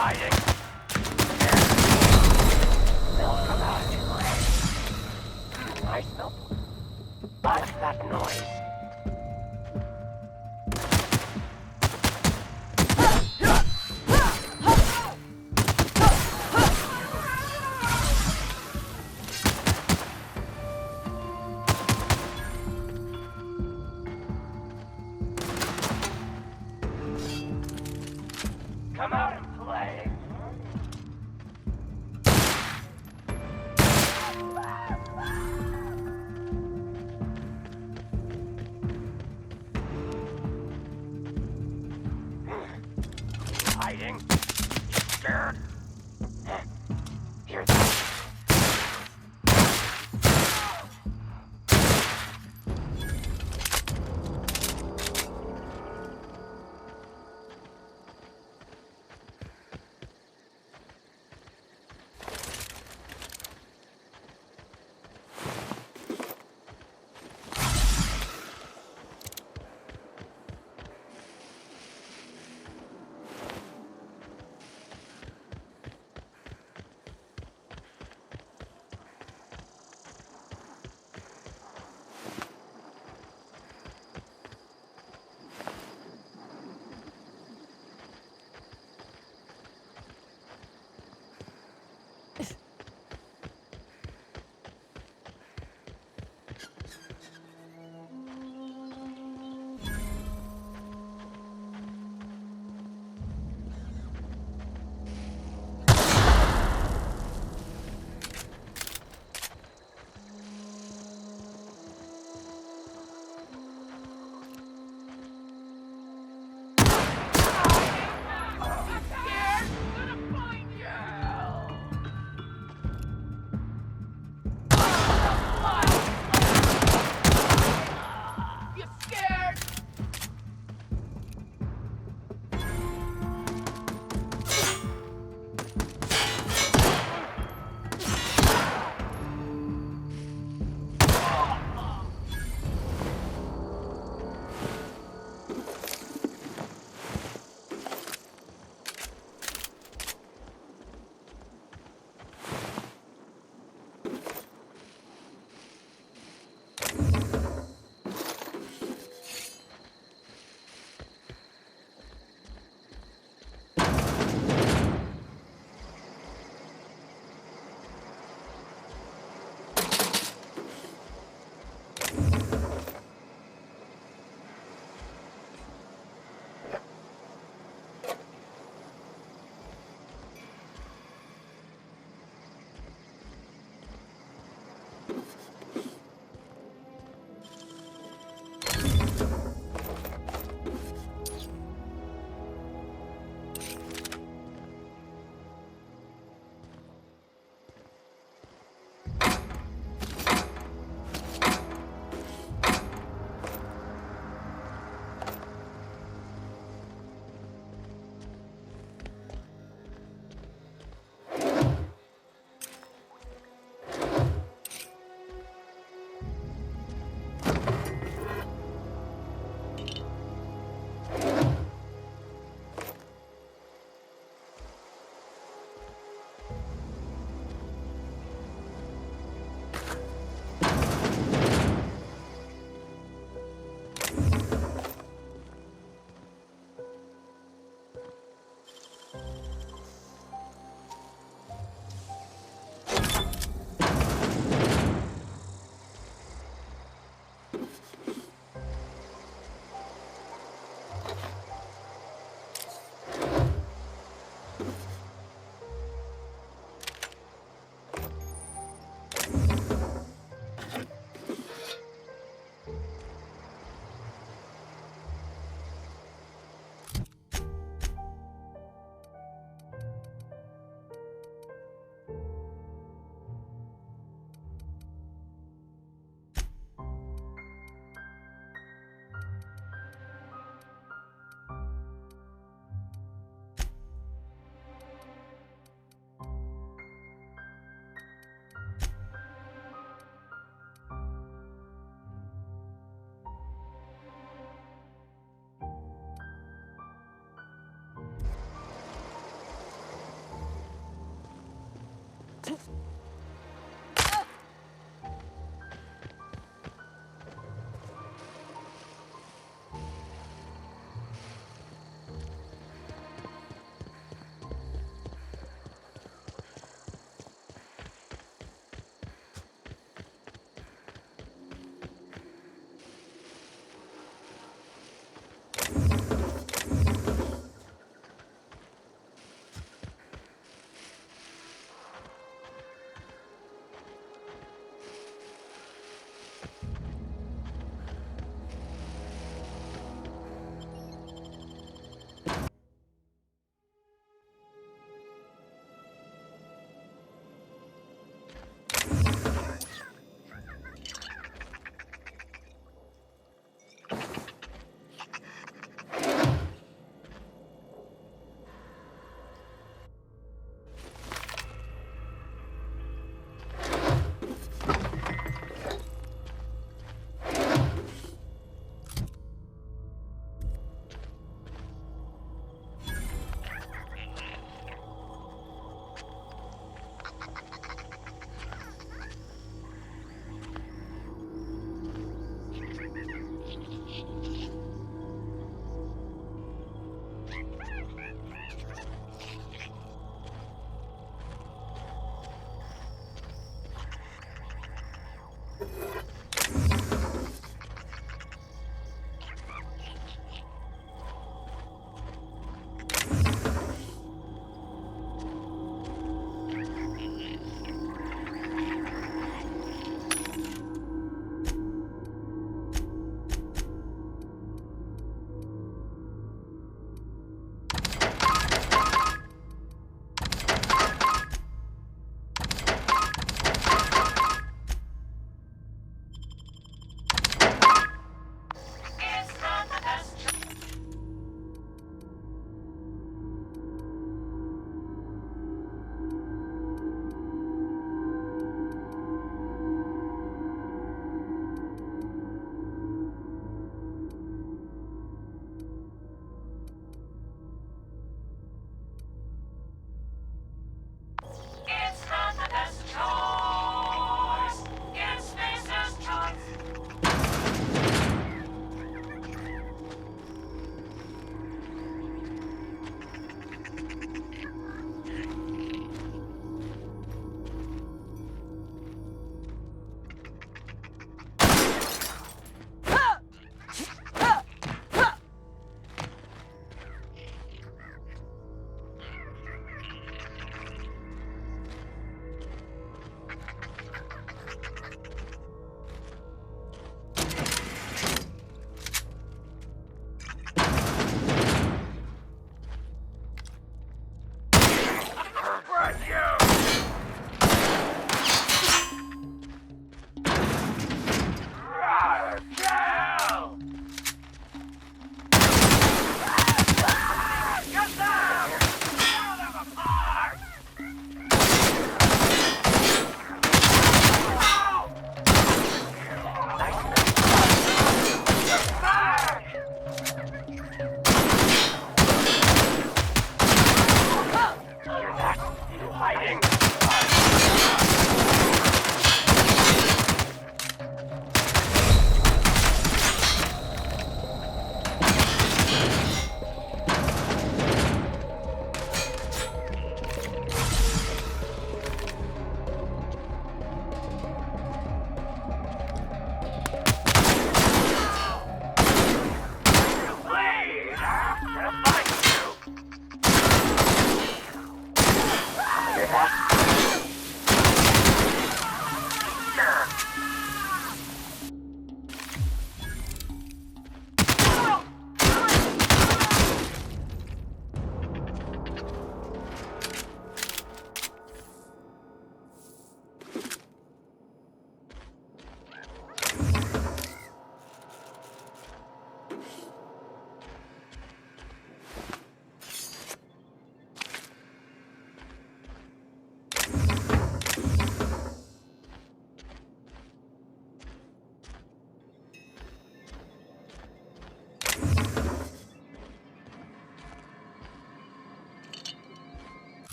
hiding. They'll come out anyway. I smell. What's that noise? Come out and play. Hiding? Scared? Here's that.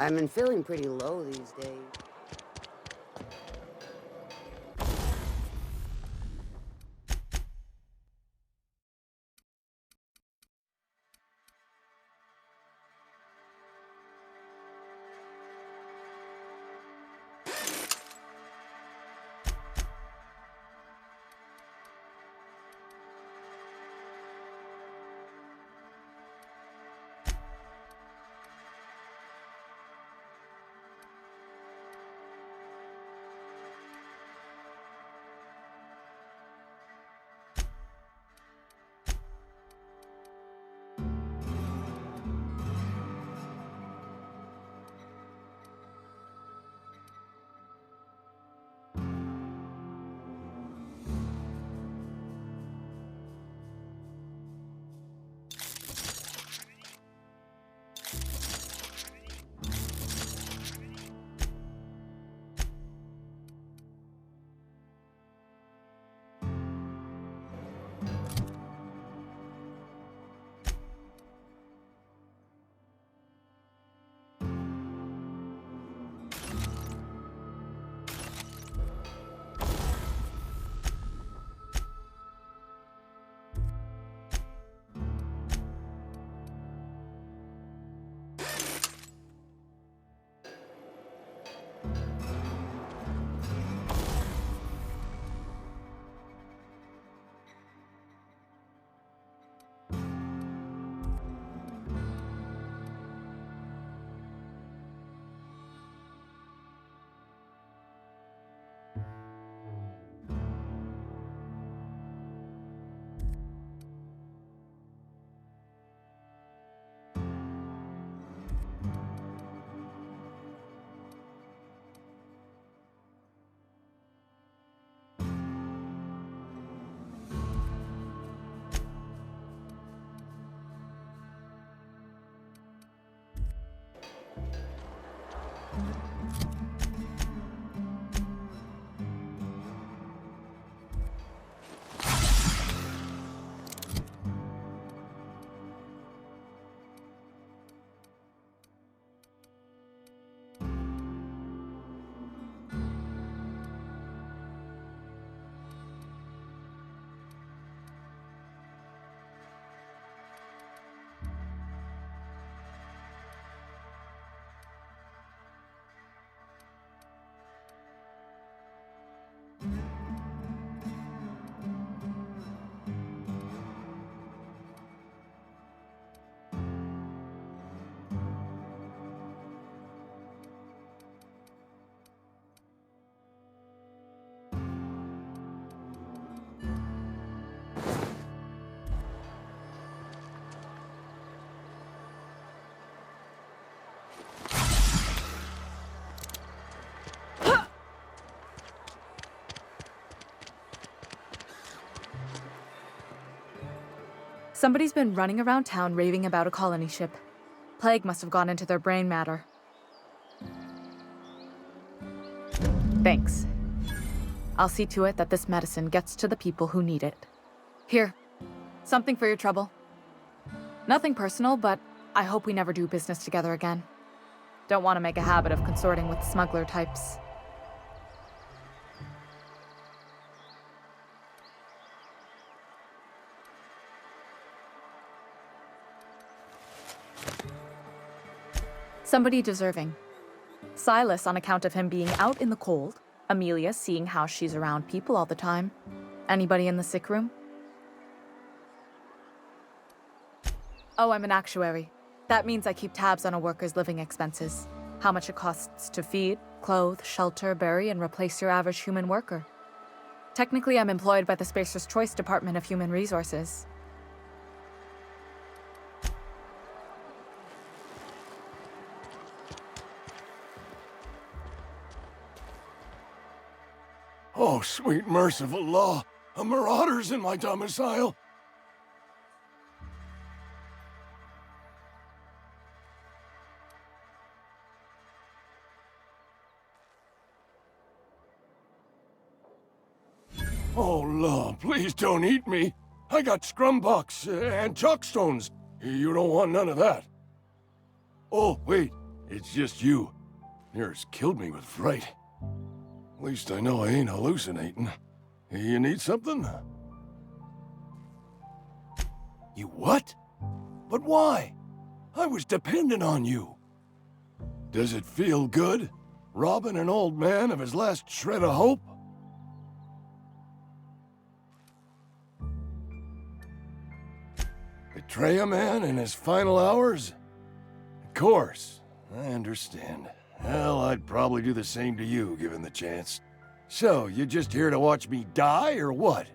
I've been feeling pretty low these days. Somebody's been running around town raving about a colony ship. Plague must have gone into their brain matter. Thanks. I'll see to it that this medicine gets to the people who need it. Here, something for your trouble. Nothing personal, but I hope we never do business together again. Don't want to make a habit of consorting with smuggler types. Somebody deserving. Silas on account of him being out in the cold. Amelia seeing how she's around people all the time. Anybody in the sick room? Oh, I'm an actuary. That means I keep tabs on a worker's living expenses. How much it costs to feed, clothe, shelter, bury, and replace your average human worker. Technically, I'm employed by the Spacer's Choice Department of Human Resources. Oh, sweet merciful law! A marauder's in my domicile! Oh, law, please don't eat me. I got scrumbucks and chalkstones. You don't want none of that. Oh, wait. It's just you. Yours killed me with fright. At least I know I ain't hallucinating. You need something? You what? But why? I was dependent on you. Does it feel good? Robbing an old man of his last shred of hope? Betray a man in his final hours? Of course, I understand. Hell, I'd probably do the same to you, given the chance. So, you just here to watch me die, or what?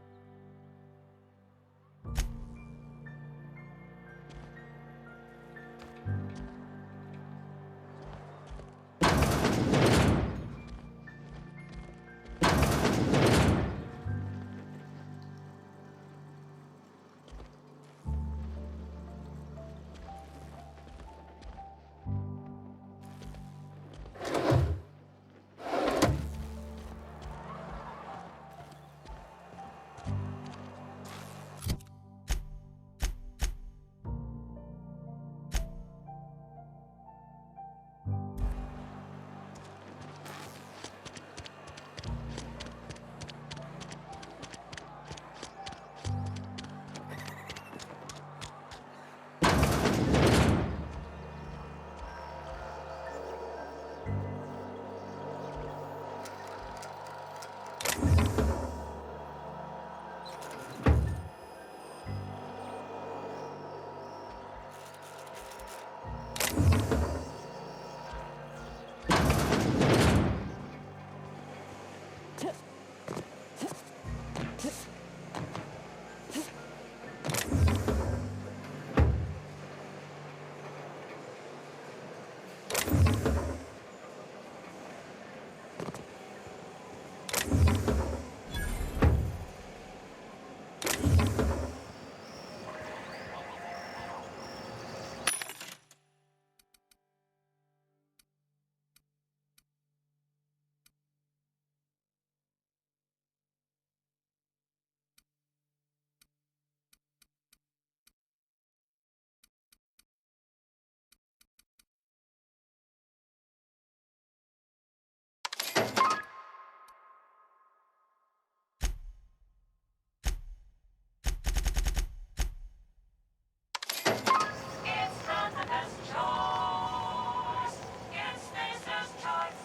It's Canada's choice. It's Space's choice.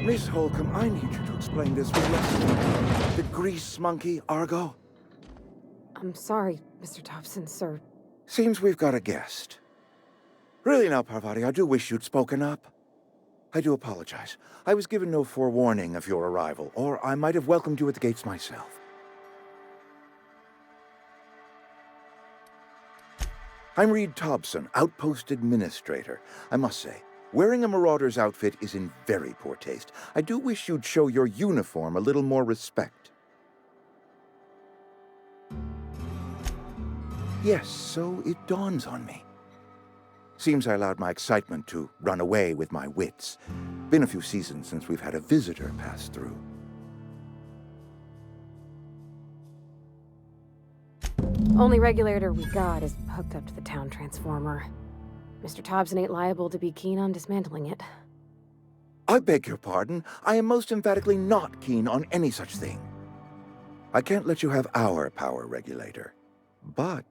Miss Holcomb, I need you to explain this with lesson. The grease monkey, Argo? I'm sorry, Mr. Thompson, sir. Seems we've got a guest. Really now, Parvati, I do wish you'd spoken up. I do apologize. I was given no forewarning of your arrival, or I might have welcomed you at the gates myself. I'm Reed Thompson, Outpost Administrator. I must say, wearing a marauder's outfit is in very poor taste. I do wish you'd show your uniform a little more respect. Yes, so it dawns on me. Seems I allowed my excitement to run away with my wits. Been a few seasons since we've had a visitor pass through. Only regulator we got is hooked up to the town transformer. Mr. Thompson ain't liable to be keen on dismantling it. I beg your pardon. I am most emphatically not keen on any such thing. I can't let you have our power regulator. But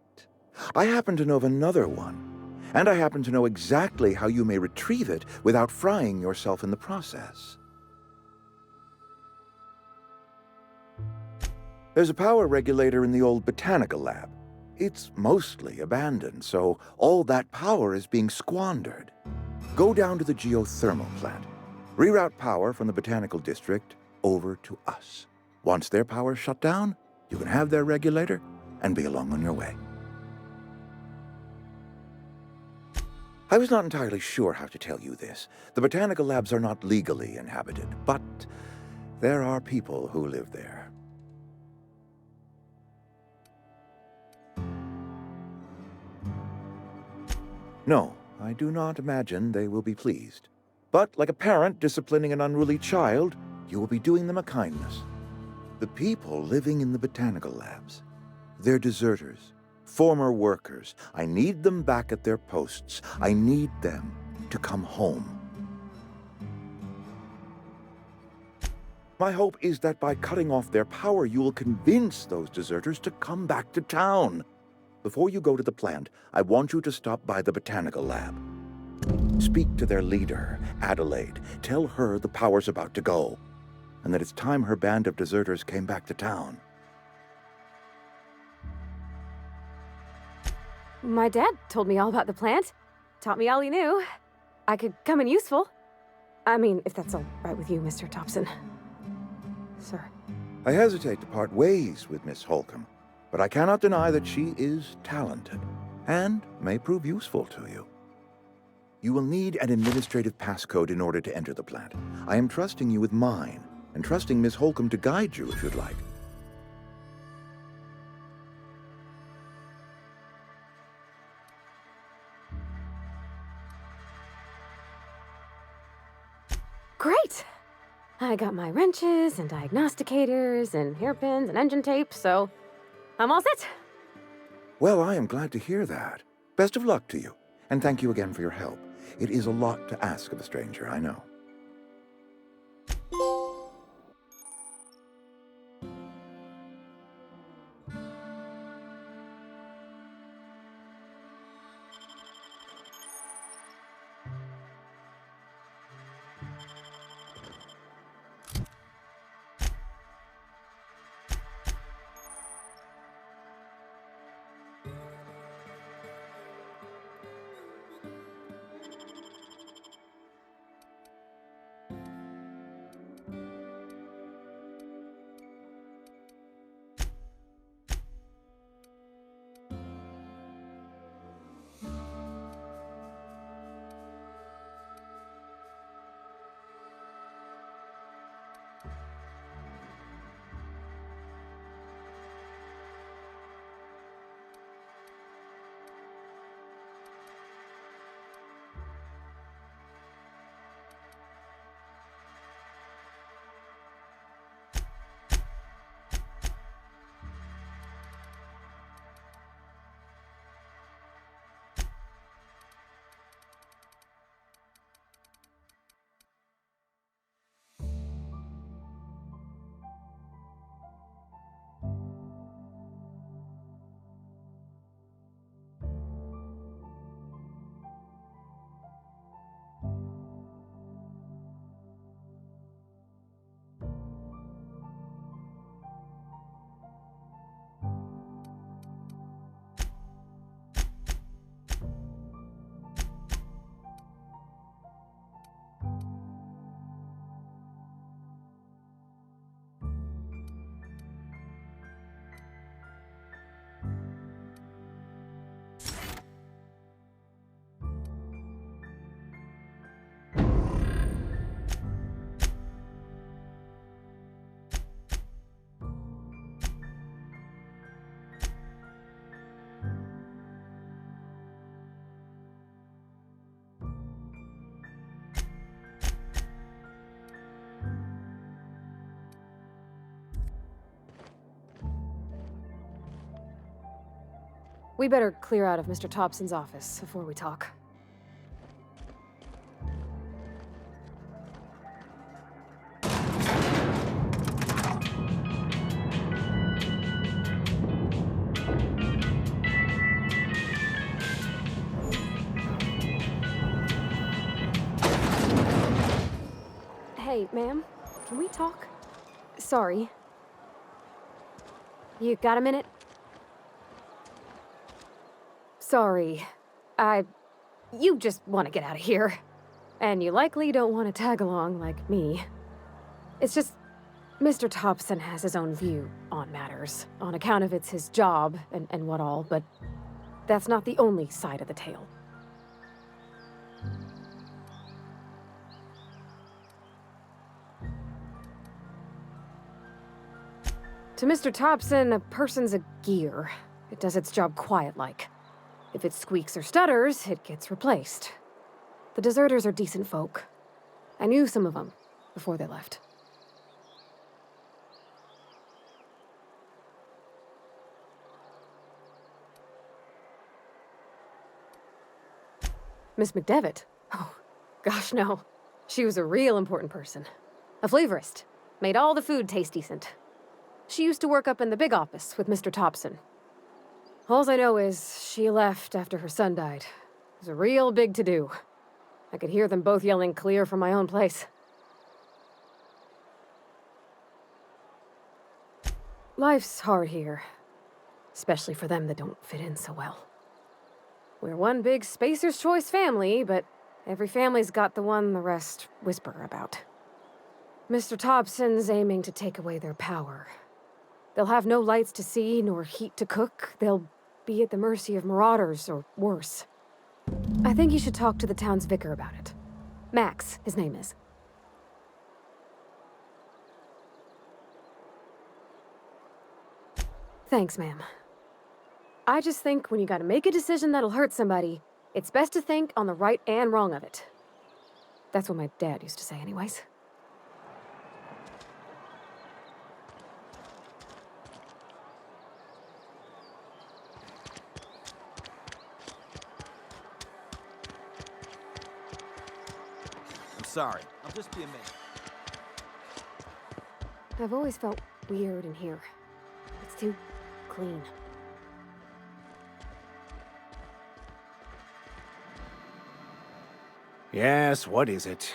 I happen to know of another one. And I happen to know exactly how you may retrieve it without frying yourself in the process. There's a power regulator in the old botanical lab. It's mostly abandoned, so all that power is being squandered. Go down to the geothermal plant. Reroute power from the botanical district over to us. Once their power's shut down, you can have their regulator and be along on your way. I was not entirely sure how to tell you this. The botanical labs are not legally inhabited, but there are people who live there. No, I do not imagine they will be pleased. But like a parent disciplining an unruly child, you will be doing them a kindness. The people living in the botanical labs, they're deserters, former workers. I need them back at their posts. I need them to come home. My hope is that by cutting off their power, you will convince those deserters to come back to town. Before you go to the plant, I want you to stop by the botanical lab. Speak to their leader, Adelaide. Tell her the power's about to go, and that it's time her band of deserters came back to town. My dad told me all about the plant. Taught me all he knew. I could come in useful. I mean, if that's all right with you, Mr. Thompson. Sir. I hesitate to part ways with Miss Holcomb, but I cannot deny that she is talented and may prove useful to you. You will need an administrative passcode in order to enter the plant. I am trusting you with mine, and trusting Miss Holcomb to guide you if you'd like. Great! I got my wrenches and diagnosticators and hairpins and engine tape, so I'm all set. Well, I am glad to hear that. Best of luck to you, and thank you again for your help. It is a lot to ask of a stranger, I know. We better clear out of Mr. Thompson's office before we talk. Hey, ma'am, can we talk? Sorry. You got a minute? Sorry. You just want to get out of here. And you likely don't want to tag along like me. It's just, Mr. Thompson has his own view on matters, on account of it's his job and what all, but that's not the only side of the tale. To Mr. Thompson, a person's a gear. It does its job quiet-like. If it squeaks or stutters, it gets replaced. The deserters are decent folk. I knew some of them before they left. Miss McDevitt? Oh, gosh, no. She was a real important person. A flavorist. Made all the food taste decent. She used to work up in the big office with Mr. Thompson. Alls I know is she left after her son died. It was a real big to-do. I could hear them both yelling clear from my own place. Life's hard here. Especially for them that don't fit in so well. We're one big Spacer's Choice family, but every family's got the one the rest whisper about. Mr. Thompson's aiming to take away their power. They'll have no lights to see, nor heat to cook. They'll be at the mercy of marauders, or worse. I think you should talk to the town's vicar about it. Max, his name is. Thanks, ma'am. I just think when you gotta make a decision that'll hurt somebody, it's best to think on the right and wrong of it. That's what my dad used to say anyways. Sorry, I'll just be a minute. I've always felt weird in here. It's too clean. Yes, what is it?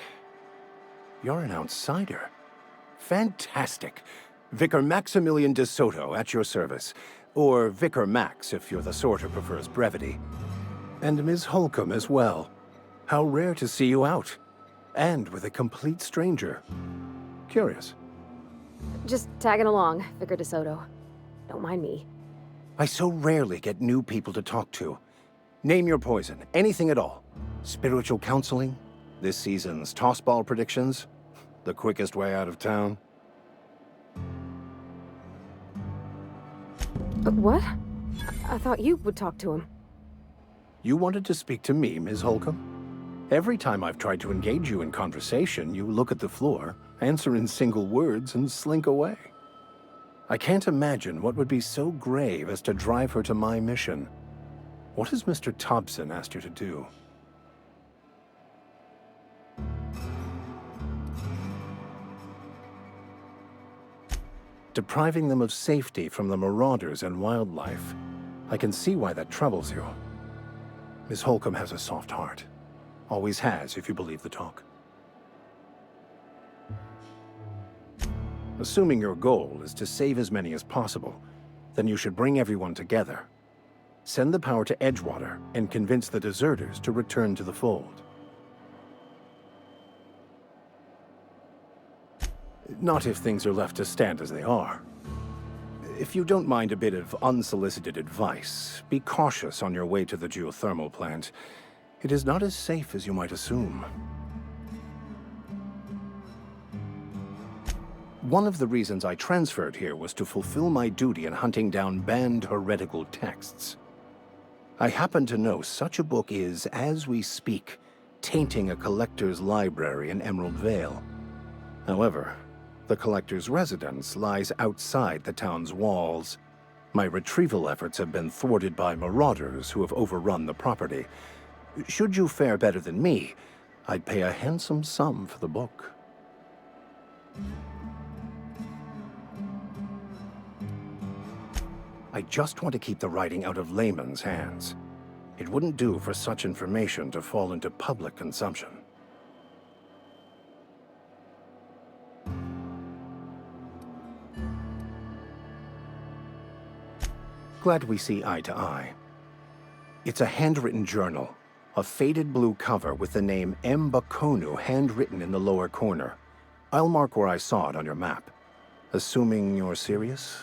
You're an outsider. Fantastic. Vicar Maximilian de Soto at your service. Or Vicar Max, if you're the sort who prefers brevity. And Ms. Holcomb as well. How rare to see you out. And with a complete stranger. Curious. Just tagging along, Vicar de Soto. Don't mind me. I so rarely get new people to talk to. Name your poison, anything at all. Spiritual counseling? This season's tossball predictions? The quickest way out of town? What? I thought you would talk to him. You wanted to speak to me, Ms. Holcomb? Every time I've tried to engage you in conversation, you look at the floor, answer in single words, and slink away. I can't imagine what would be so grave as to drive her to my mission. What has Mr. Thompson asked you to do? Depriving them of safety from the marauders and wildlife. I can see why that troubles you. Miss Holcomb has a soft heart. Always has, if you believe the talk. Assuming your goal is to save as many as possible, then you should bring everyone together. Send the power to Edgewater and convince the deserters to return to the fold. Not if things are left to stand as they are. If you don't mind a bit of unsolicited advice, be cautious on your way to the geothermal plant. It is not as safe as you might assume. One of the reasons I transferred here was to fulfill my duty in hunting down banned heretical texts. I happen to know such a book is, as we speak, tainting a collector's library in Emerald Vale. However, the collector's residence lies outside the town's walls. My retrieval efforts have been thwarted by marauders who have overrun the property. Should you fare better than me, I'd pay a handsome sum for the book. I just want to keep the writing out of layman's hands. It wouldn't do for such information to fall into public consumption. Glad we see eye to eye. It's a handwritten journal, a faded blue cover with the name M. Bakonu handwritten in the lower corner. I'll mark where I saw it on your map. Assuming you're serious?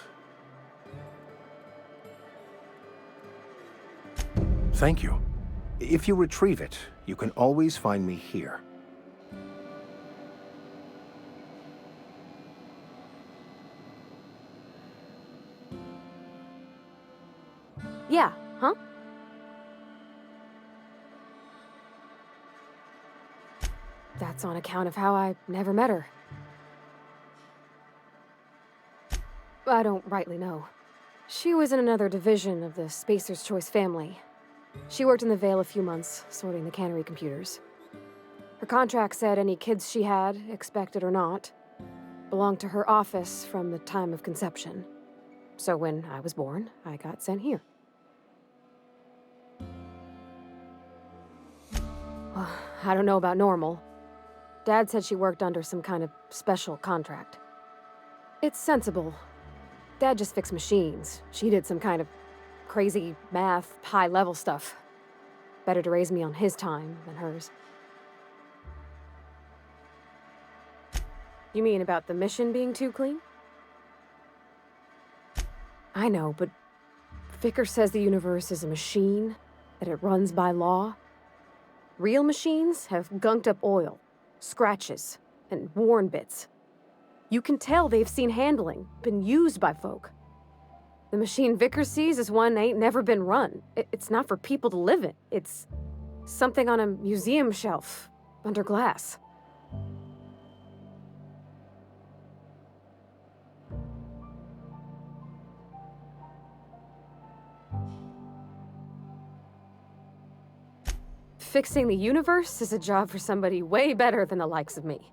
Thank you. If you retrieve it, you can always find me here. Yeah, huh? That's on account of how I never met her. I don't rightly know. She was in another division of the Spacer's Choice family. She worked in the Vale a few months, sorting the cannery computers. Her contract said any kids she had, expected or not, belonged to her office from the time of conception. So when I was born, I got sent here. Well, I don't know about normal. Dad said she worked under some kind of special contract. It's sensible. Dad just fixed machines. She did some kind of crazy math, high-level stuff. Better to raise me on his time than hers. You mean about the mission being too clean? I know, but Vicker says the universe is a machine, that it runs by law. Real machines have gunked up oil, scratches, and worn bits. You can tell they've seen handling, been used by folk. The machine Vicker sees is one ain't never been run. It's not for people to live in. It's something on a museum shelf, under glass. Fixing the universe is a job for somebody way better than the likes of me.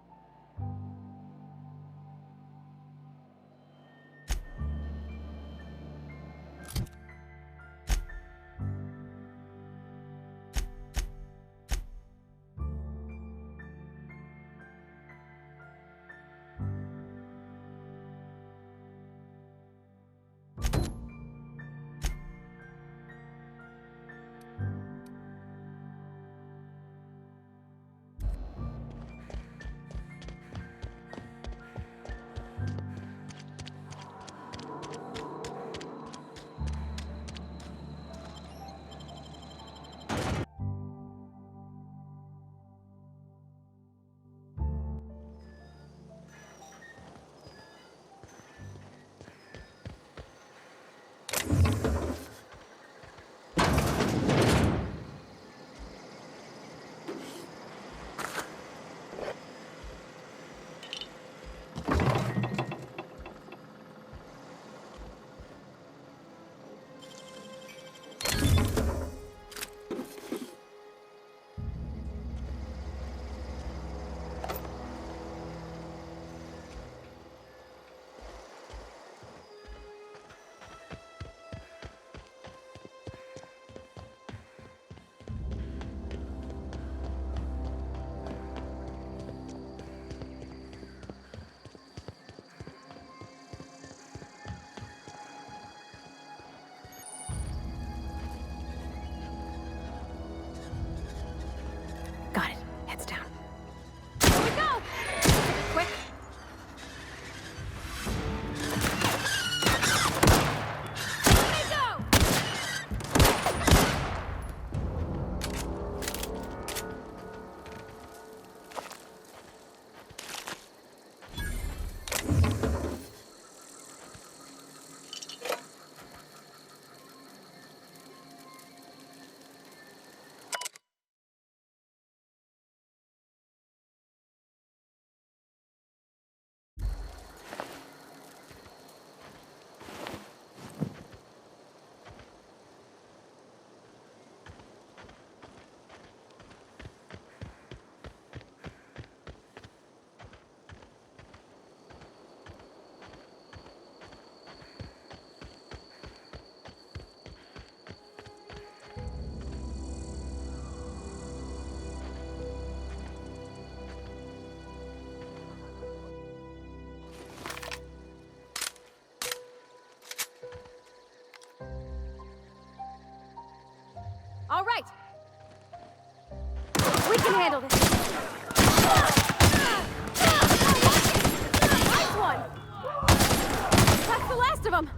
Got it. Heads down. Here we go! Quick. Here we go! All right. We can handle this. Nice one. That's the last of them.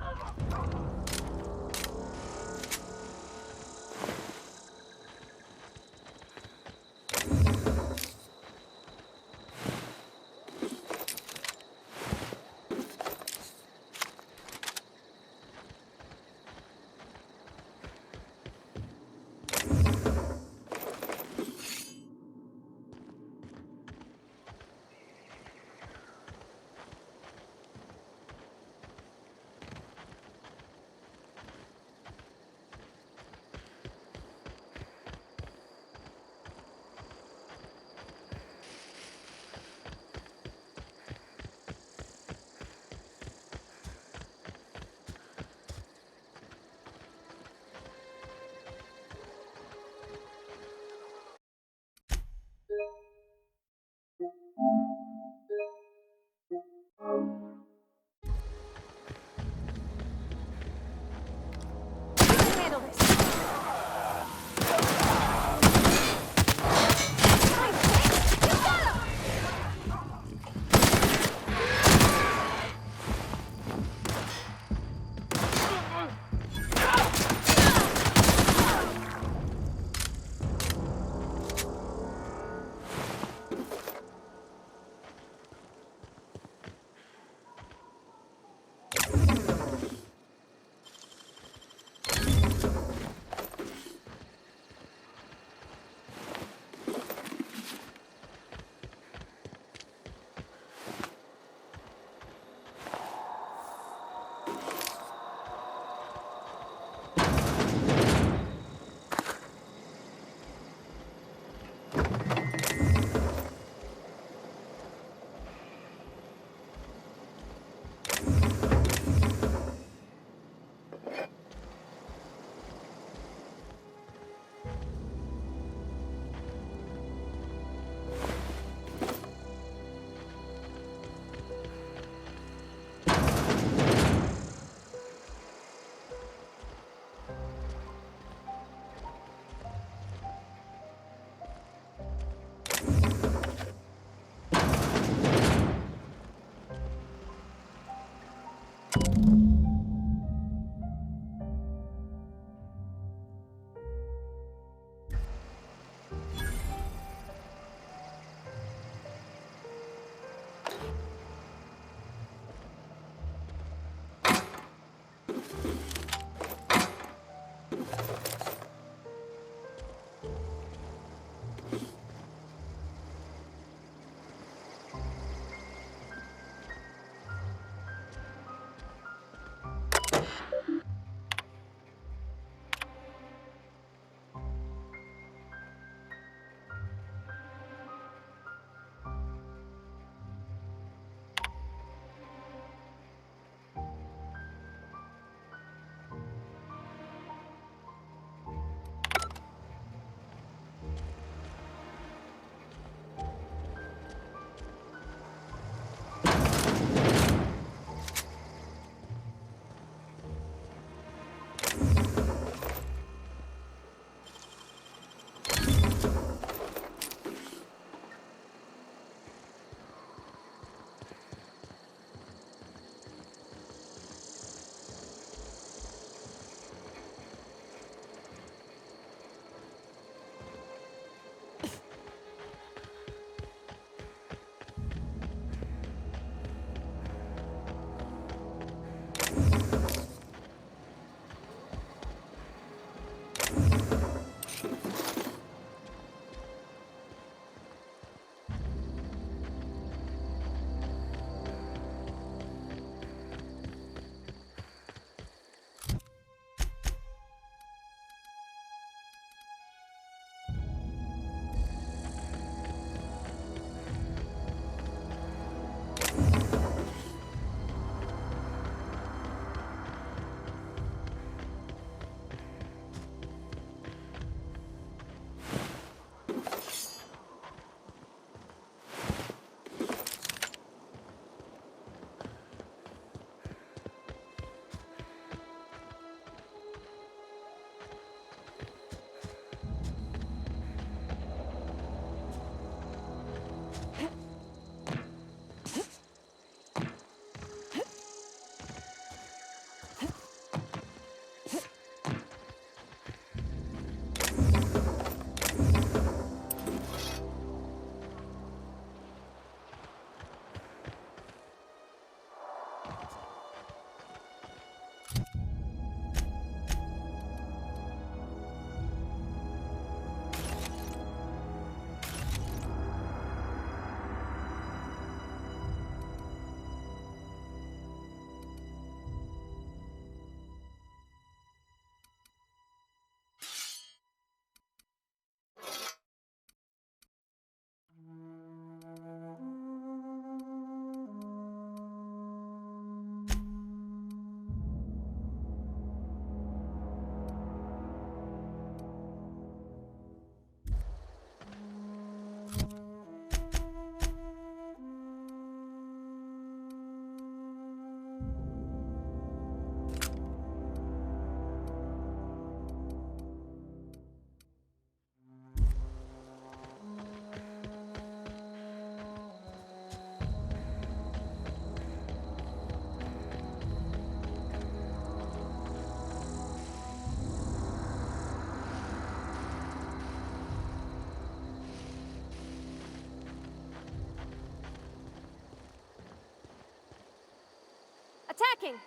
Attacking!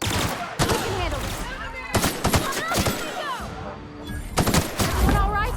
You can handle this. Everyone all right?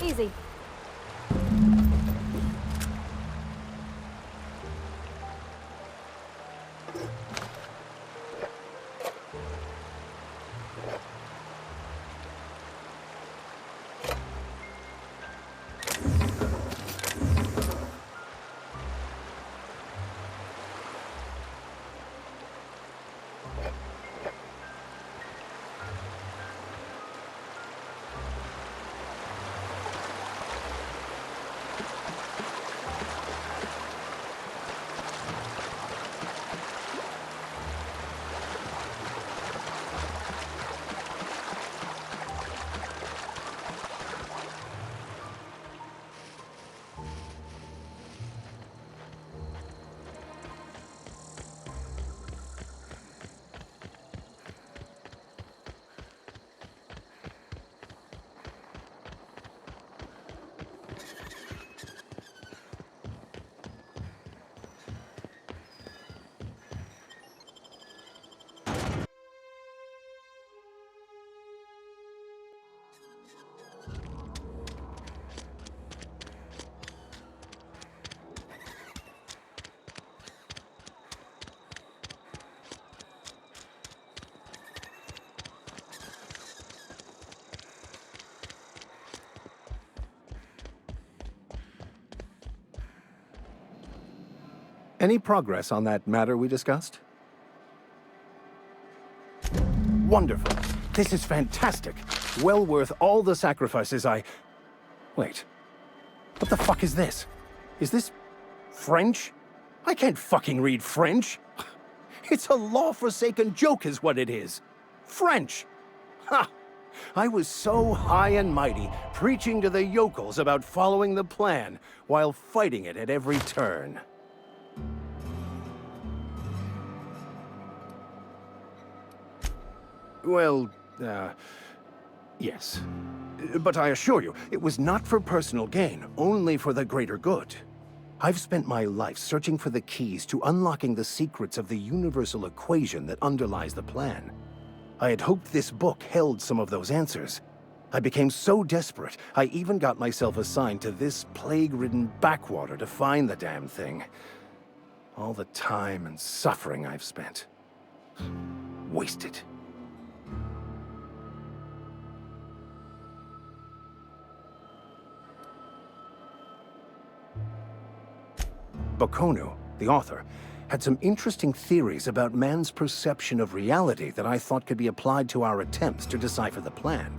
Easy. Any progress on that matter we discussed? Wonderful. This is fantastic. Well worth all the sacrifices I... Wait. What the fuck is this? Is this... French? I can't fucking read French. It's a law-forsaken joke is what it is. French! Ha! I was so high and mighty, preaching to the yokels about following the plan, while fighting it at every turn. Well, yes. But I assure you, it was not for personal gain, only for the greater good. I've spent my life searching for the keys to unlocking the secrets of the universal equation that underlies the plan. I had hoped this book held some of those answers. I became so desperate, I even got myself assigned to this plague-ridden backwater to find the damn thing. All the time and suffering I've spent. Wasted. Bakonu, the author, had some interesting theories about man's perception of reality that I thought could be applied to our attempts to decipher the plan.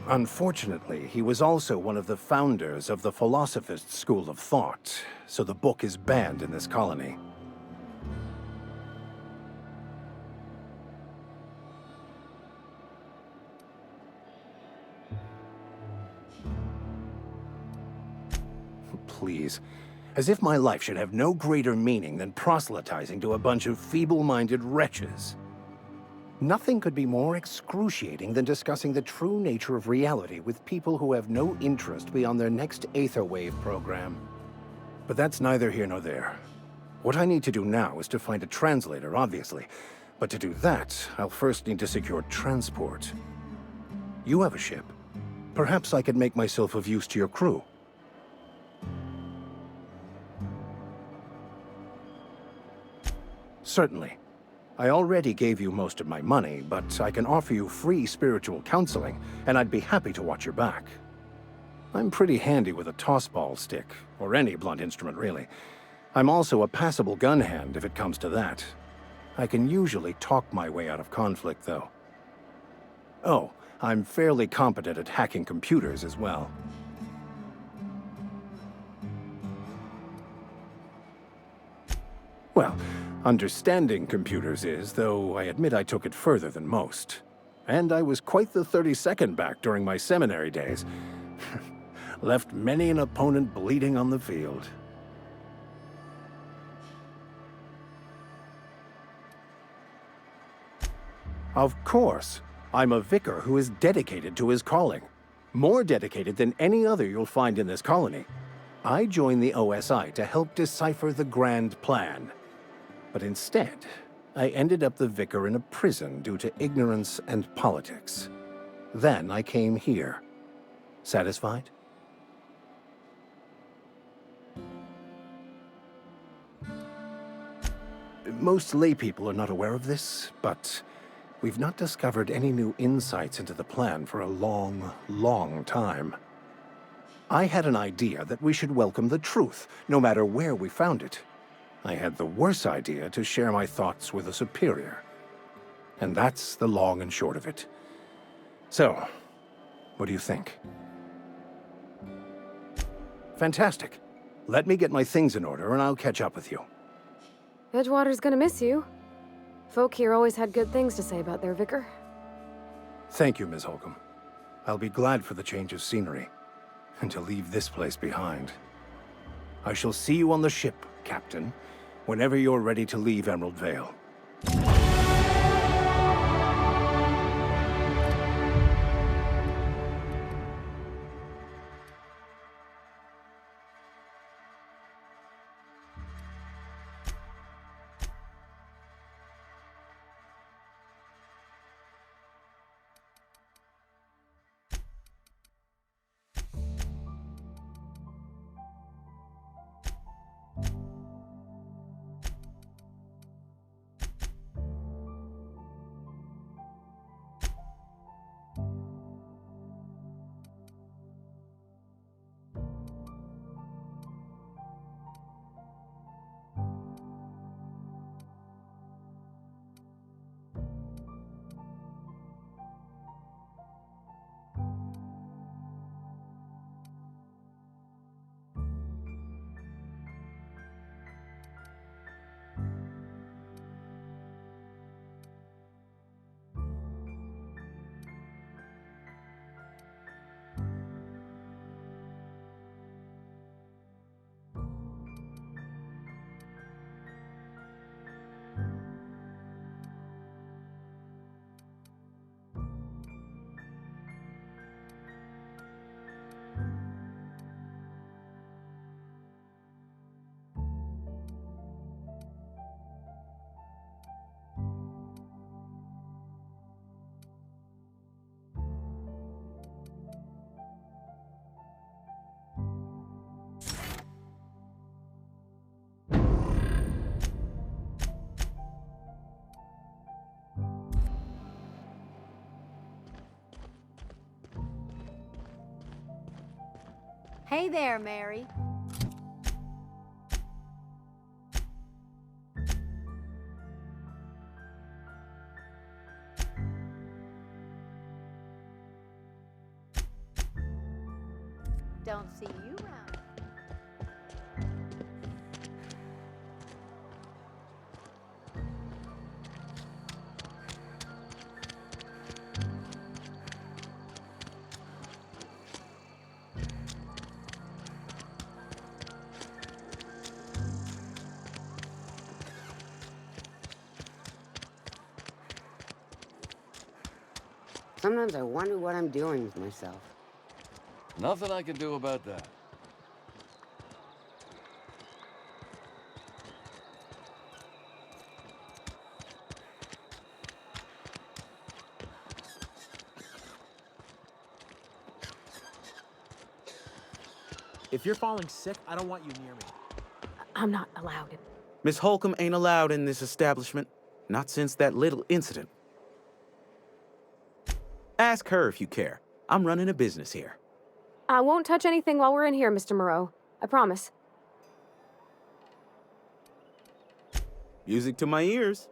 Unfortunately, he was also one of the founders of the Philosophist school of thought, so the book is banned in this colony. Please. As if my life should have no greater meaning than proselytizing to a bunch of feeble-minded wretches. Nothing could be more excruciating than discussing the true nature of reality with people who have no interest beyond their next Aetherwave program. But that's neither here nor there. What I need to do now is to find a translator, obviously. But to do that, I'll first need to secure transport. You have a ship. Perhaps I could make myself of use to your crew. Certainly. I already gave you most of my money, but I can offer you free spiritual counseling, and I'd be happy to watch your back. I'm pretty handy with a tossball stick, or any blunt instrument, really. I'm also a passable gun hand, if it comes to that. I can usually talk my way out of conflict, though. Oh, I'm fairly competent at hacking computers as well. Well, understanding computers is, though I admit I took it further than most. And I was quite the 32nd back during my seminary days. Left many an opponent bleeding on the field. Of course. I'm a vicar who is dedicated to his calling. More dedicated than any other you'll find in this colony. I joined the OSI to help decipher the grand plan. But instead, I ended up the vicar in a prison due to ignorance and politics. Then I came here. Satisfied? Most laypeople are not aware of this, but we've not discovered any new insights into the plan for a long, long time. I had an idea that we should welcome the truth, no matter where we found it. I had the worse idea to share my thoughts with a superior. And that's the long and short of it. So, what do you think? Fantastic. Let me get my things in order and I'll catch up with you. Edgewater's gonna miss you. Folk here always had good things to say about their vicar. Thank you, Ms. Holcomb. I'll be glad for the change of scenery, and to leave this place behind. I shall see you on the ship, Captain, whenever you're ready to leave Emerald Vale. Hey there, Mary. Don't see you around. Sometimes I wonder what I'm doing with myself. Nothing I can do about that. If you're falling sick, I don't want you near me. I'm not allowed. Miss Holcomb ain't allowed in this establishment. Not since that little incident. Ask her if you care. I'm running a business here. I won't touch anything while we're in here, Mr. Moreau. I promise. Music to my ears.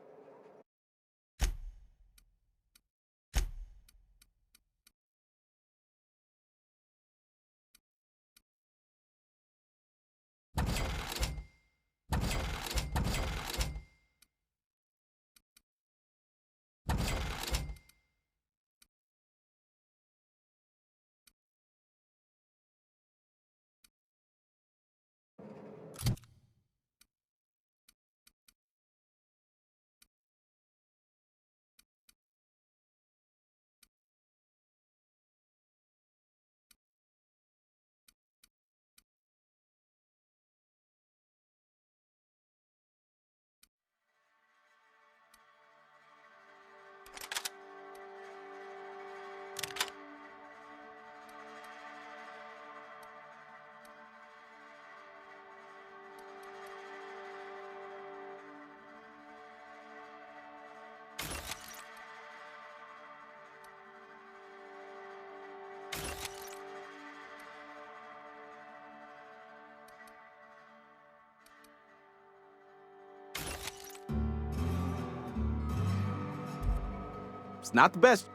It's not the best.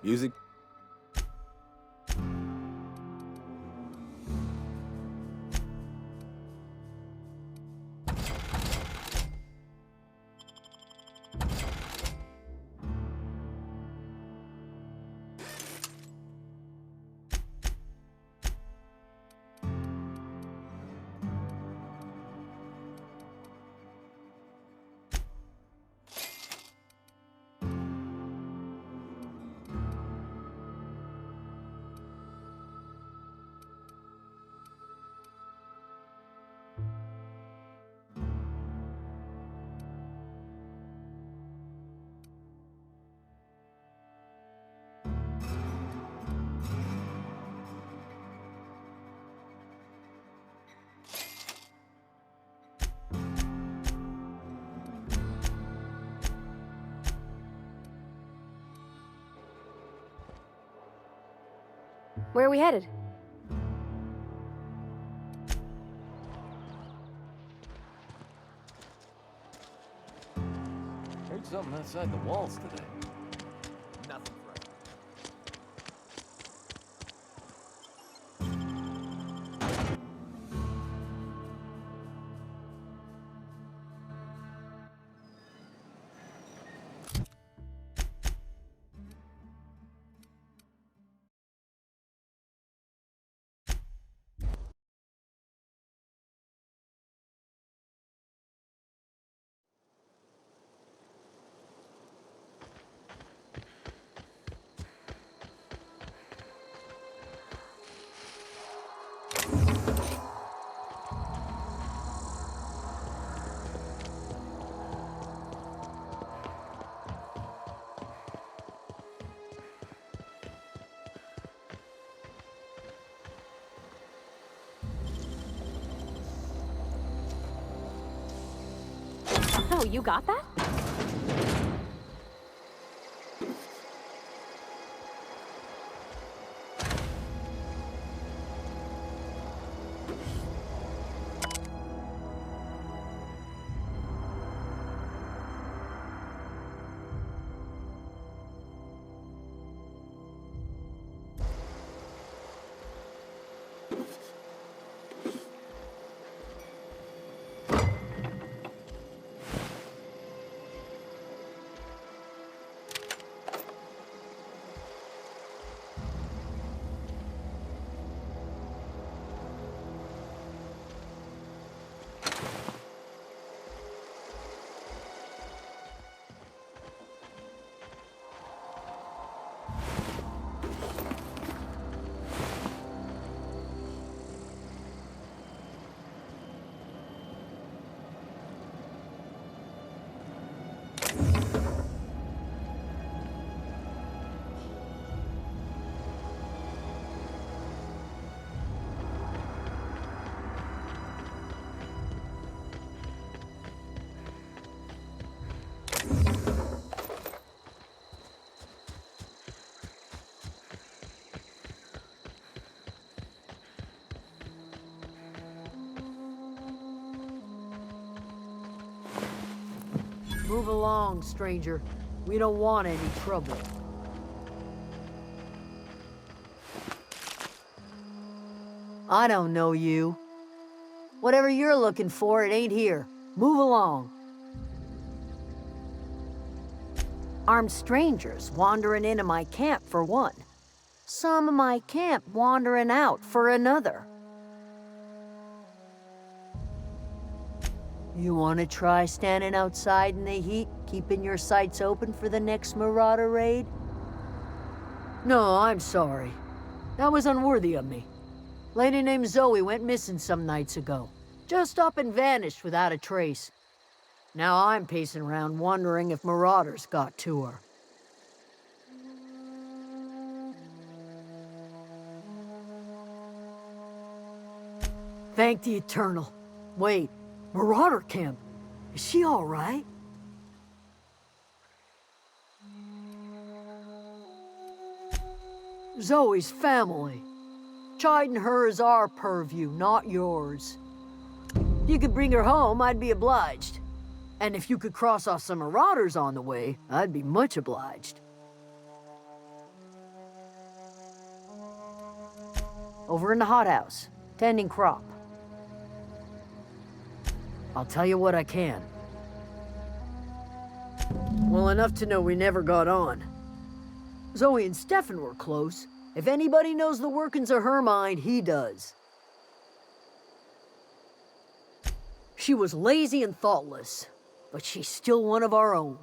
Music. Where are we headed? Heard something outside the walls today. Nothing right. Oh, you got that? Move along, stranger. We don't want any trouble. I don't know you. Whatever you're looking for, it ain't here. Move along. Armed strangers wandering into my camp for one. Some of my camp wandering out for another. You want to try standing outside in the heat, keeping your sights open for the next marauder raid? No, I'm sorry. That was unworthy of me. Lady named Zoe went missing some nights ago. Just up and vanished without a trace. Now I'm pacing around wondering if marauders got to her. Thank the Eternal. Wait. Marauder camp. Is she all right? Zoe's family. Chiding her is our purview, not yours. If you could bring her home, I'd be obliged. And if you could cross off some marauders on the way, I'd be much obliged. Over in the hothouse, tending crop. I'll tell you what I can. Well, enough to know we never got on. Zoe and Stefan were close. If anybody knows the workings of her mind, he does. She was lazy and thoughtless, but she's still one of our own.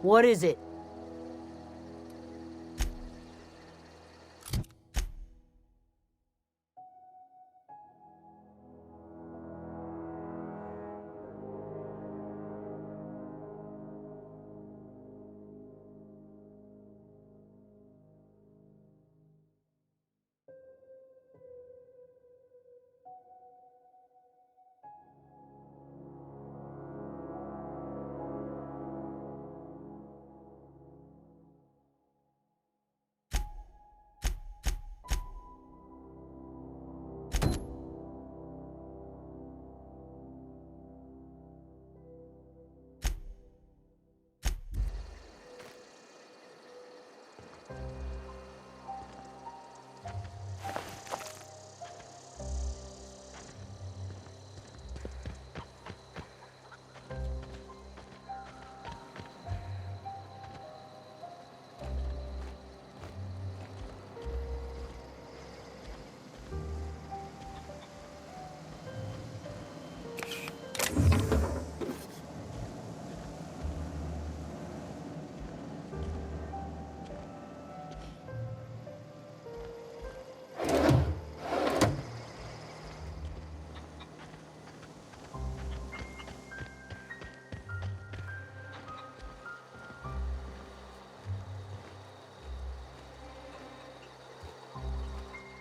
What is it?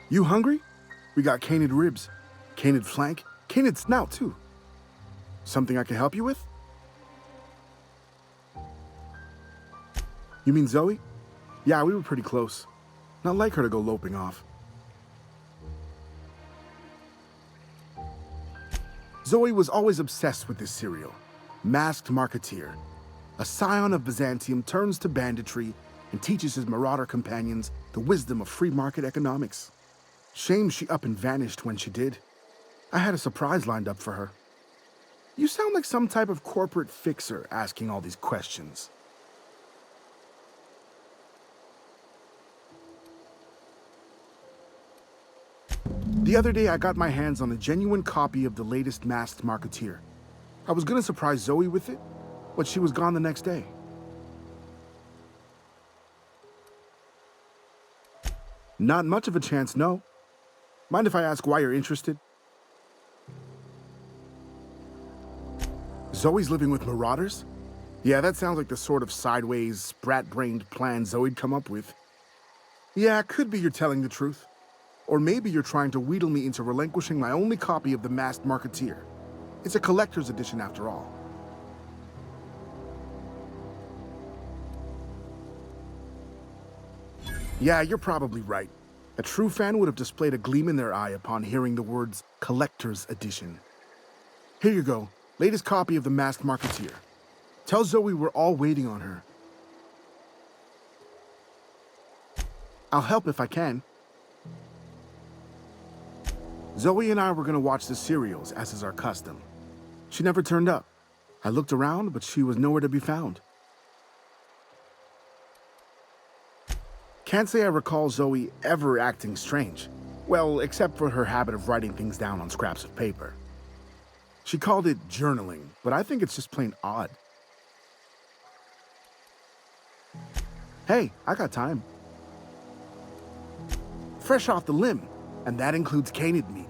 You hungry? We got canid ribs, canid flank, canid snout too. Something I can help you with? You mean Zoe? Yeah, we were pretty close. Not like her to go loping off. Zoe was always obsessed with this cereal. Masked Marketeer. A scion of Byzantium turns to banditry and teaches his marauder companions the wisdom of free market economics. Shame she up and vanished when she did. I had a surprise lined up for her. You sound like some type of corporate fixer asking all these questions. The other day I got my hands on a genuine copy of the latest Masked Marketeer. I was gonna surprise Zoe with it, but she was gone the next day. Not much of a chance, no. Mind if I ask why you're interested? Zoe's living with marauders? Yeah, that sounds like the sort of sideways, sprat-brained plan Zoe'd come up with. Yeah, could be you're telling the truth. Or maybe you're trying to wheedle me into relinquishing my only copy of the Masked Marketeer. It's a collector's edition after all. Yeah, you're probably right. A true fan would have displayed a gleam in their eye upon hearing the words collector's edition. Here you go, latest copy of the Masked Marketeer. Tell Zoe we're all waiting on her. I'll help if I can. Zoe and I were gonna watch the serials, as is our custom. She never turned up. I looked around, but she was nowhere to be found. Can't say I recall Zoe ever acting strange. Well, except for her habit of writing things down on scraps of paper. She called it journaling, but I think it's just plain odd. Hey, I got time. Fresh off the limb, and that includes canid meat.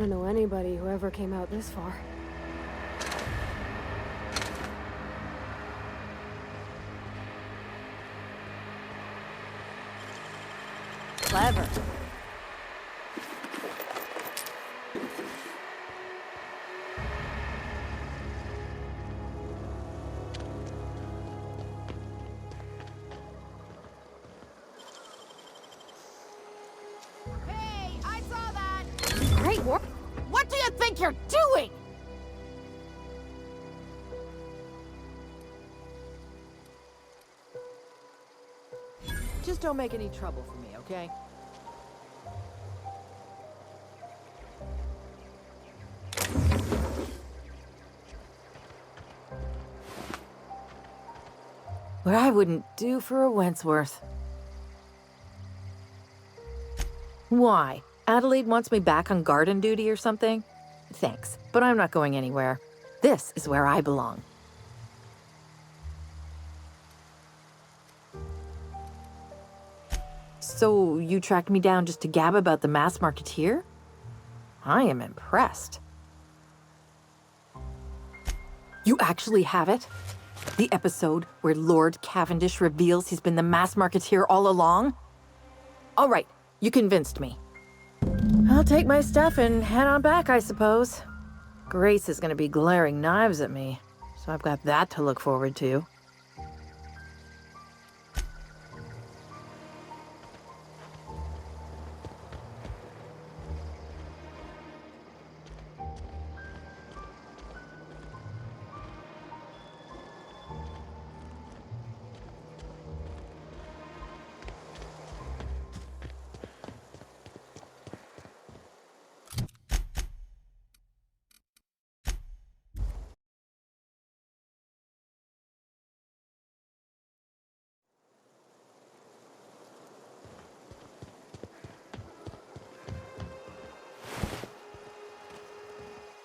don't know anybody who ever came out this far. Clever. Hey, I saw that! Great work! What do you think you're doing? Just don't make any trouble for me, okay? What I wouldn't do for a Wentworth. Why? Adelaide wants me back on garden duty or something? Thanks, but I'm not going anywhere. This is where I belong. So, you tracked me down just to gab about the mass marketeer? I am impressed. You actually have it? The episode where Lord Cavendish reveals he's been the mass marketeer all along? All right, you convinced me. I'll take my stuff and head on back, I suppose. Grace is gonna be glaring knives at me, so I've got that to look forward to.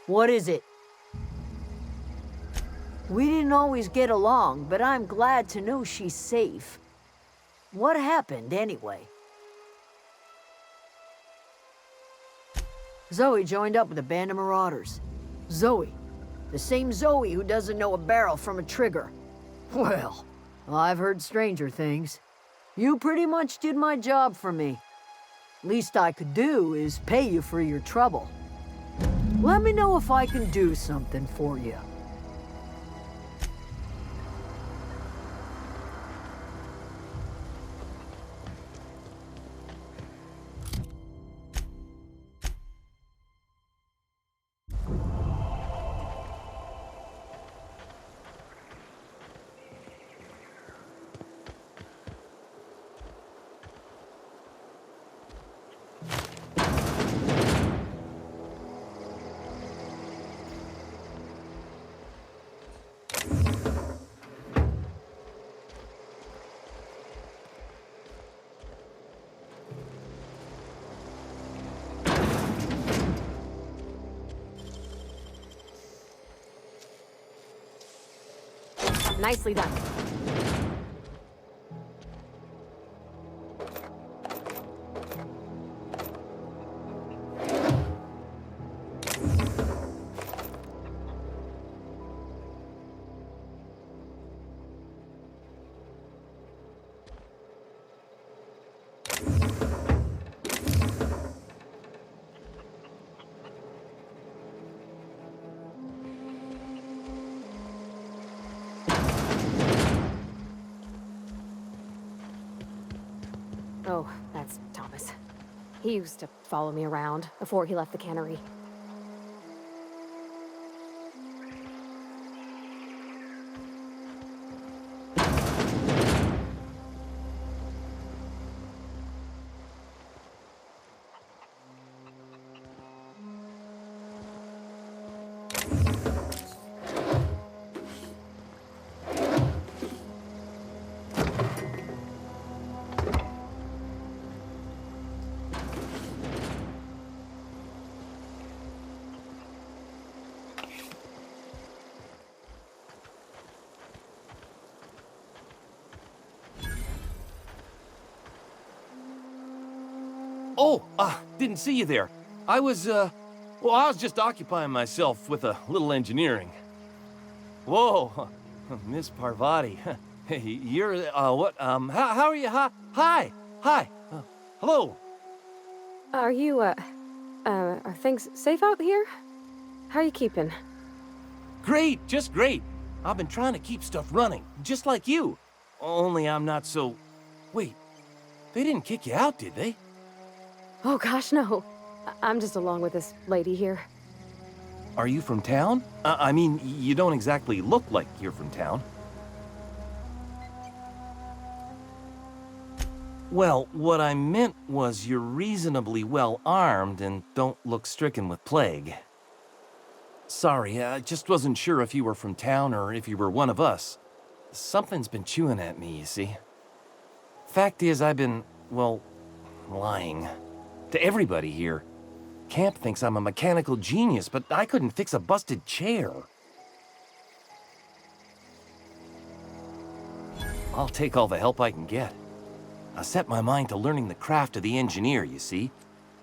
What is it? We didn't always get along, but I'm glad to know she's safe. What happened, anyway? Zoe joined up with a band of marauders. Zoe. The same Zoe who doesn't know a barrel from a trigger. Well, I've heard stranger things. You pretty much did my job for me. Least I could do is pay you for your trouble. Let me know if I can do something for you. Nicely done. Oh, that's Thomas. He used to follow me around before he left the cannery. Oh, didn't see you there. I was, Well, I was just occupying myself with a little engineering. Whoa, Miss Parvati. Hey, you're, what, how are you? Hi, hello. Are you, are things safe out here? How are you keeping? Great, just great. I've been trying to keep stuff running, just like you. Only I'm not so... Wait, they didn't kick you out, did they? Oh gosh, no. I'm just along with this lady here. Are you from town? I mean, you don't exactly look like you're from town. Well, what I meant was you're reasonably well armed and don't look stricken with plague. Sorry, I just wasn't sure if you were from town or if you were one of us. Something's been chewing at me, you see. Fact is, I've been, well, lying. To everybody here. Camp thinks I'm a mechanical genius, but I couldn't fix a busted chair. I'll take all the help I can get. I set my mind to learning the craft of the engineer, you see.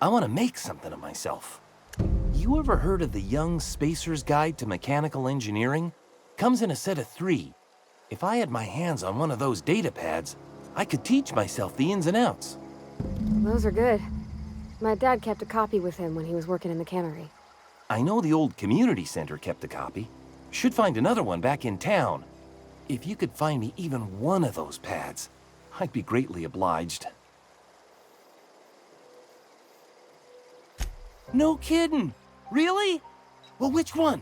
I want to make something of myself. You ever heard of the Young Spacer's Guide to Mechanical Engineering? Comes in a set of 3. If I had my hands on one of those data pads, I could teach myself the ins and outs. Those are good. My dad kept a copy with him when he was working in the cannery. I know the old community center kept a copy. Should find another one back in town. If you could find me even one of those pads, I'd be greatly obliged. No kidding! Really? Well, which one?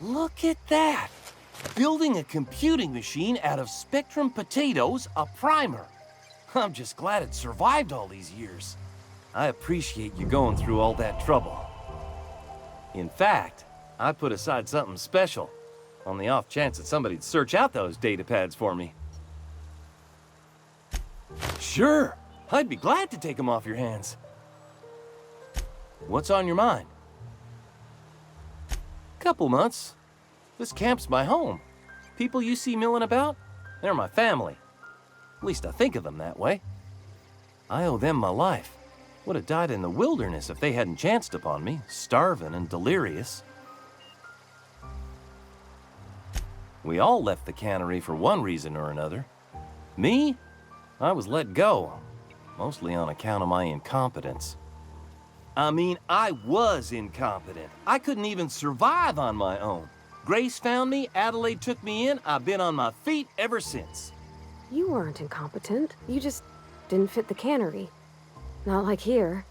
Look at that! Building a computing machine out of Spectrum potatoes, a primer. I'm just glad it survived all these years. I appreciate you going through all that trouble. In fact, I put aside something special, on the off chance that somebody'd search out those data pads for me. Sure, I'd be glad to take them off your hands. What's on your mind? Couple months. This camp's my home. People you see milling about, they're my family. At least I think of them that way. I owe them my life. Would have died in the wilderness if they hadn't chanced upon me, starving and delirious. We all left the cannery for one reason or another. Me? I was let go, mostly on account of my incompetence. I mean, I was incompetent. I couldn't even survive on my own. Grace found me, Adelaide took me in, I've been on my feet ever since. You weren't incompetent. You just didn't fit the cannery. Not like here.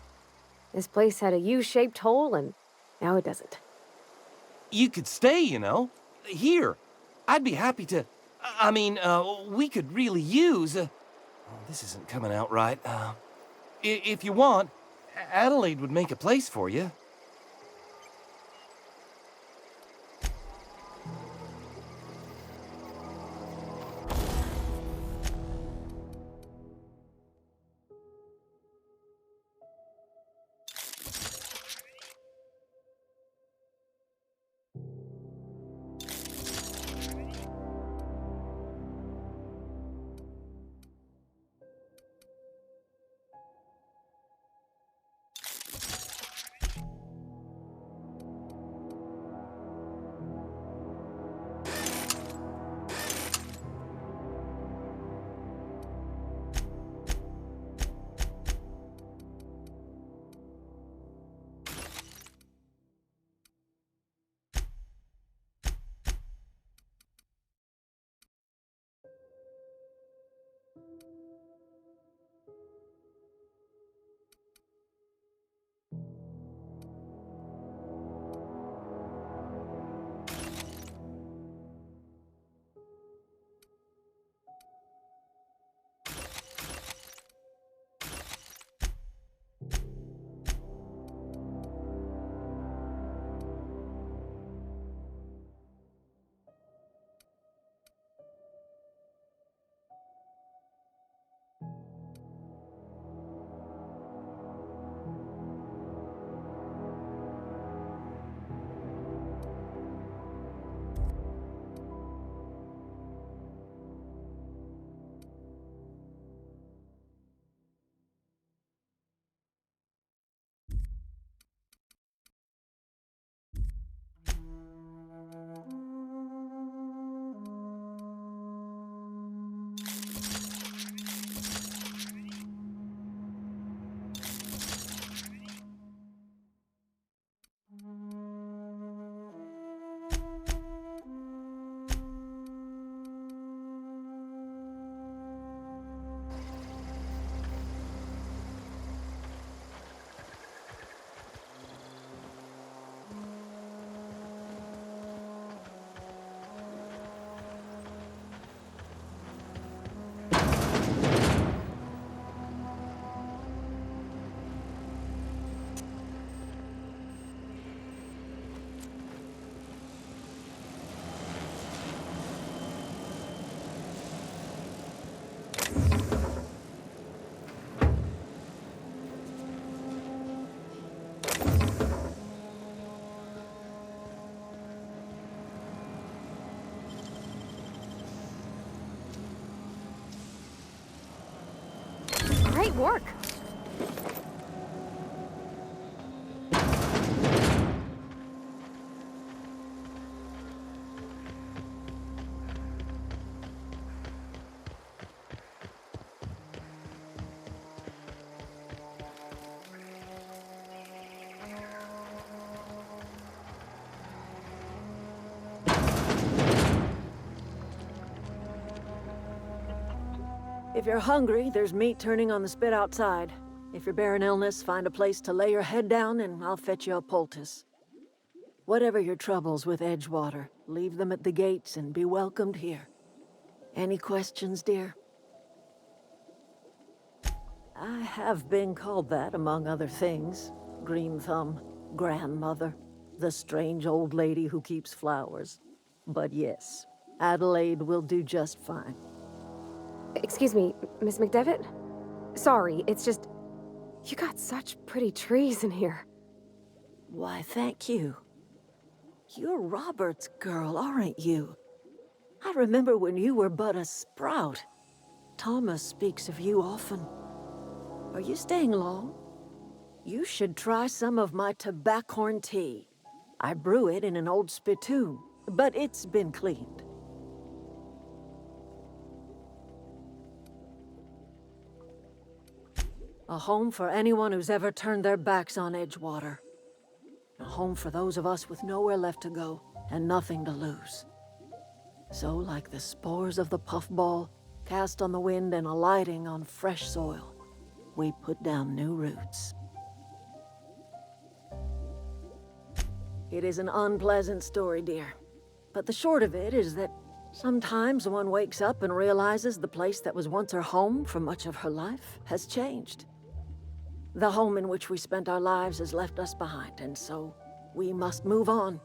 This place had a U-shaped hole, and now it doesn't. You could stay, you know. Here. I'd be happy to... I mean, we could really use... this isn't coming out right. If you want, Adelaide would make a place for you. Great work. If you're hungry, there's meat turning on the spit outside. If you're bearing illness, find a place to lay your head down and I'll fetch you a poultice. Whatever your troubles with Edgewater, leave them at the gates and be welcomed here. Any questions, dear? I have been called that, among other things. Green Thumb, grandmother, the strange old lady who keeps flowers. But yes, Adelaide will do just fine. Excuse me, Miss McDevitt? Sorry, it's just... You got such pretty trees in here. Why, thank you. You're Robert's girl, aren't you? I remember when you were but a sprout. Thomas speaks of you often. Are you staying long? You should try some of my tobaccorn tea. I brew it in an old spittoon, but it's been cleaned. A home for anyone who's ever turned their backs on Edgewater. A home for those of us with nowhere left to go and nothing to lose. So, like the spores of the puffball, cast on the wind and alighting on fresh soil, we put down new roots. It is an unpleasant story, dear. But the short of it is that sometimes one wakes up and realizes the place that was once her home for much of her life has changed. The home in which we spent our lives has left us behind, and so we must move on.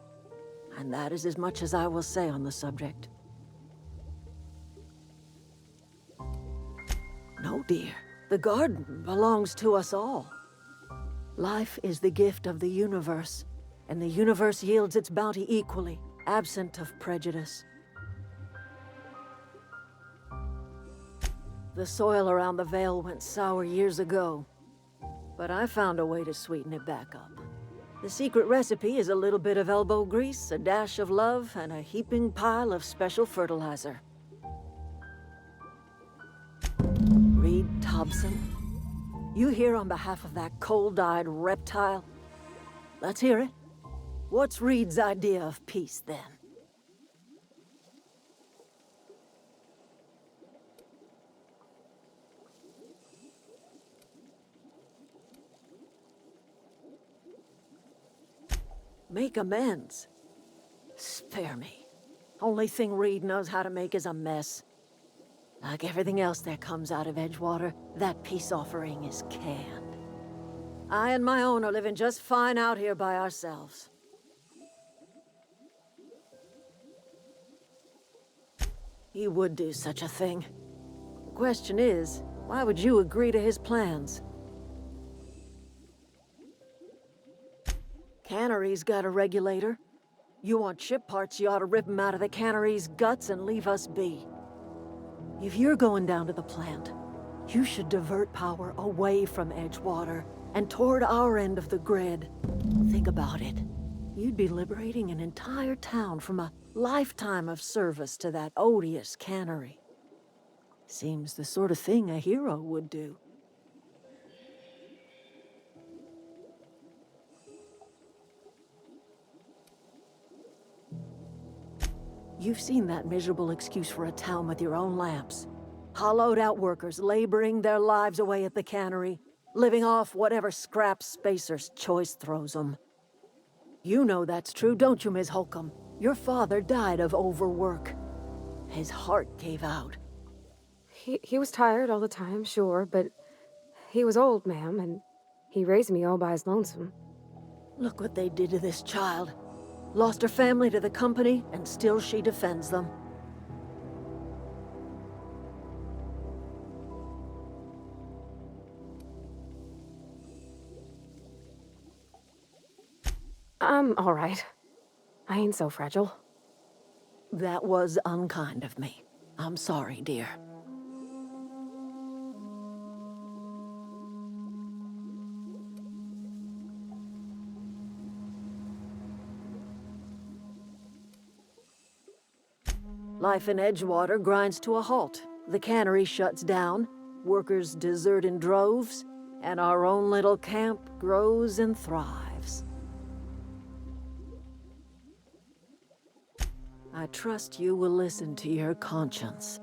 And that is as much as I will say on the subject. No, dear. The garden belongs to us all. Life is the gift of the universe, and the universe yields its bounty equally, absent of prejudice. The soil around the Vale went sour years ago, but I found a way to sweeten it back up. The secret recipe is a little bit of elbow grease, a dash of love, and a heaping pile of special fertilizer. Reed Thompson, you here on behalf of that cold-eyed reptile? Let's hear it. What's Reed's idea of peace, then? Make amends. Spare me. Only thing Reed knows how to make is a mess. Like everything else that comes out of Edgewater, that peace offering is canned. I and my own are living just fine out here by ourselves. He would do such a thing. The question is, why would you agree to his plans? Cannery's got a regulator. You want ship parts, you ought to rip them out of the cannery's guts and leave us be. If you're going down to the plant, you should divert power away from Edgewater and toward our end of the grid. Think about it. You'd be liberating an entire town from a lifetime of service to that odious cannery. Seems the sort of thing a hero would do. You've seen that miserable excuse for a town with your own lamps. Hollowed-out workers laboring their lives away at the cannery, living off whatever scraps Spacer's choice throws them. You know that's true, don't you, Ms. Holcomb? Your father died of overwork. His heart gave out. He was tired all the time, sure, but he was old, ma'am, and he raised me all by his lonesome. Look what they did to this child. Lost her family to the company, and still she defends them. I'm all right. I ain't so fragile. That was unkind of me. I'm sorry, dear. Life in Edgewater grinds to a halt. The cannery shuts down, workers desert in droves, and our own little camp grows and thrives. I trust you will listen to your conscience.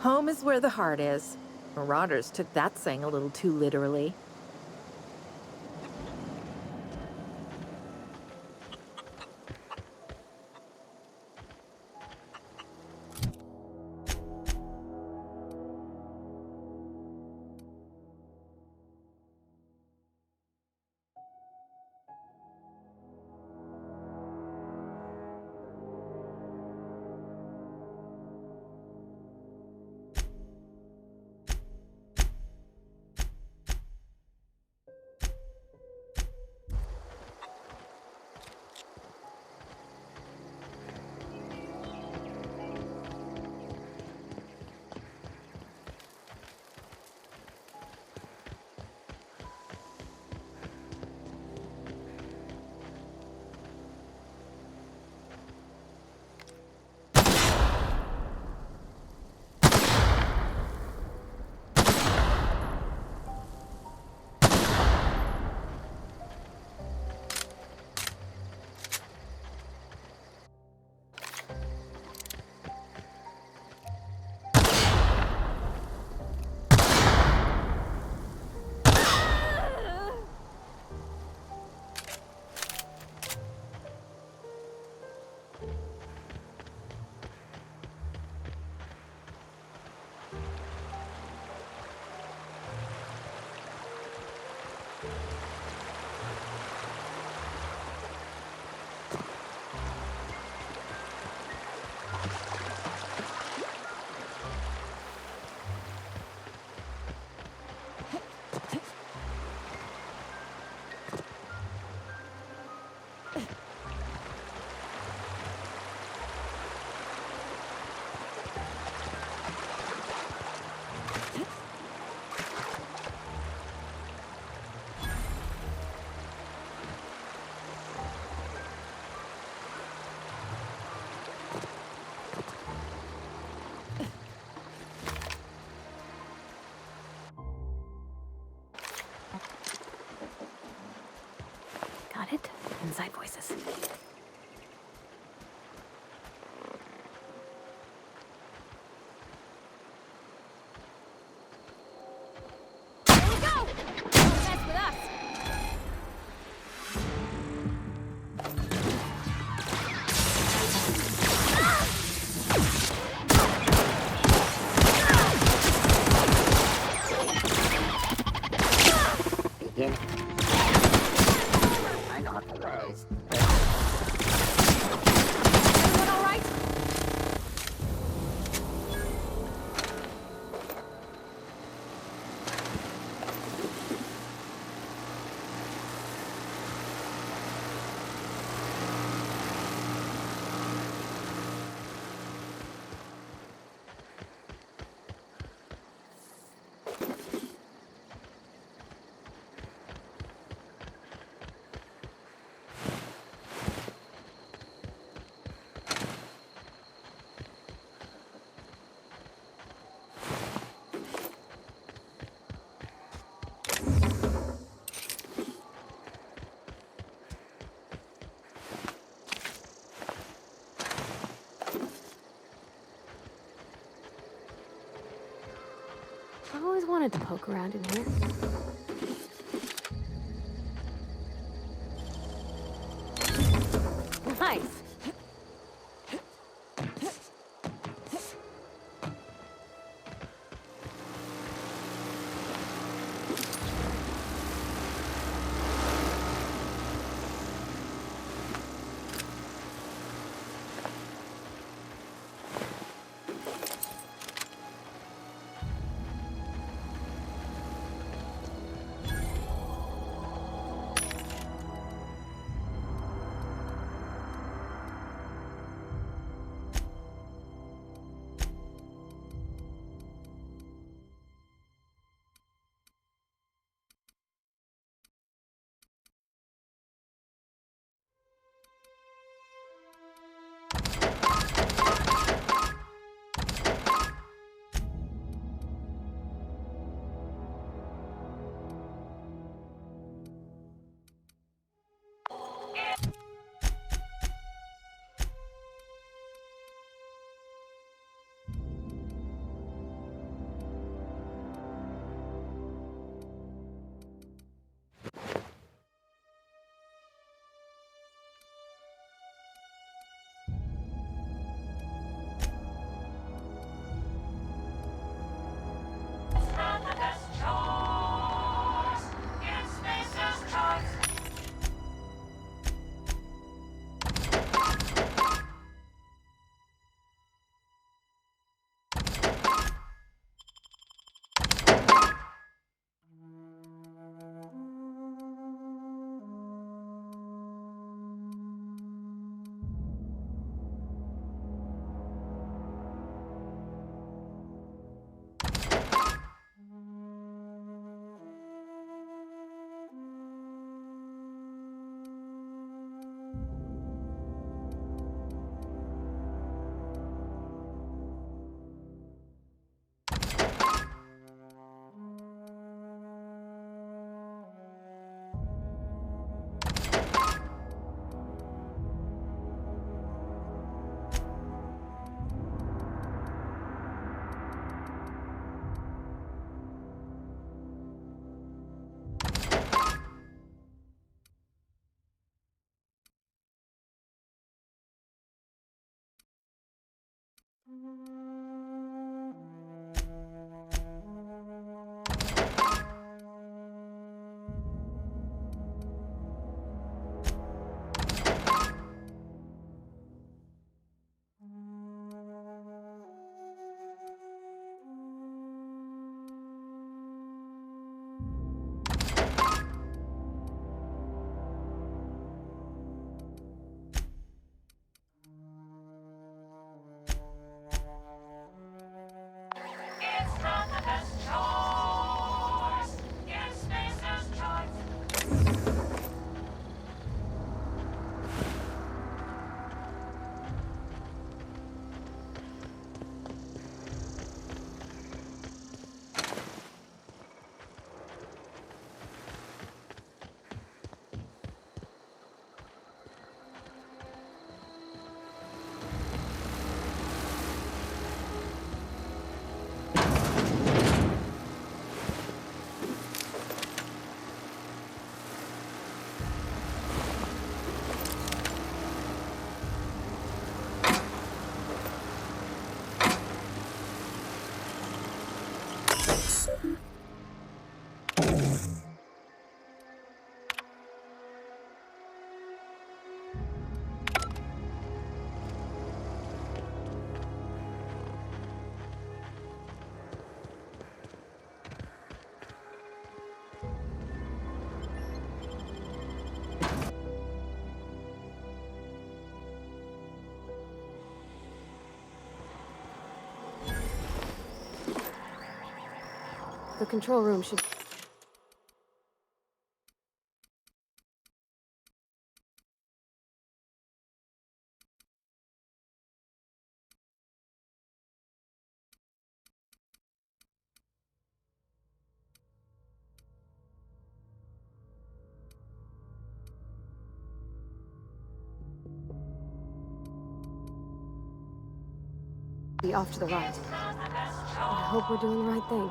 Home is where the heart is. Marauders took that saying a little too literally. Got it? Inside voices. Here we go! Don't mess with us! Yeah. I know how to rise. Everyone all right? wanted to poke around in here. Nice. The control room should... be off to the right. I hope we're doing the right thing.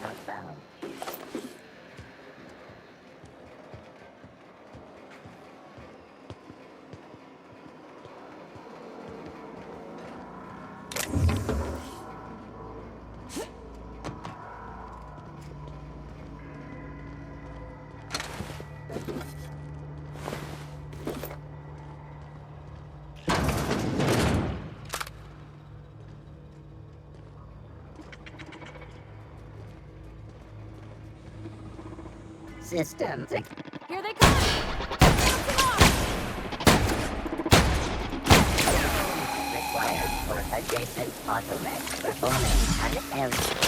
Not found. Systems. Here they come! Required for adjacent automech performing an error.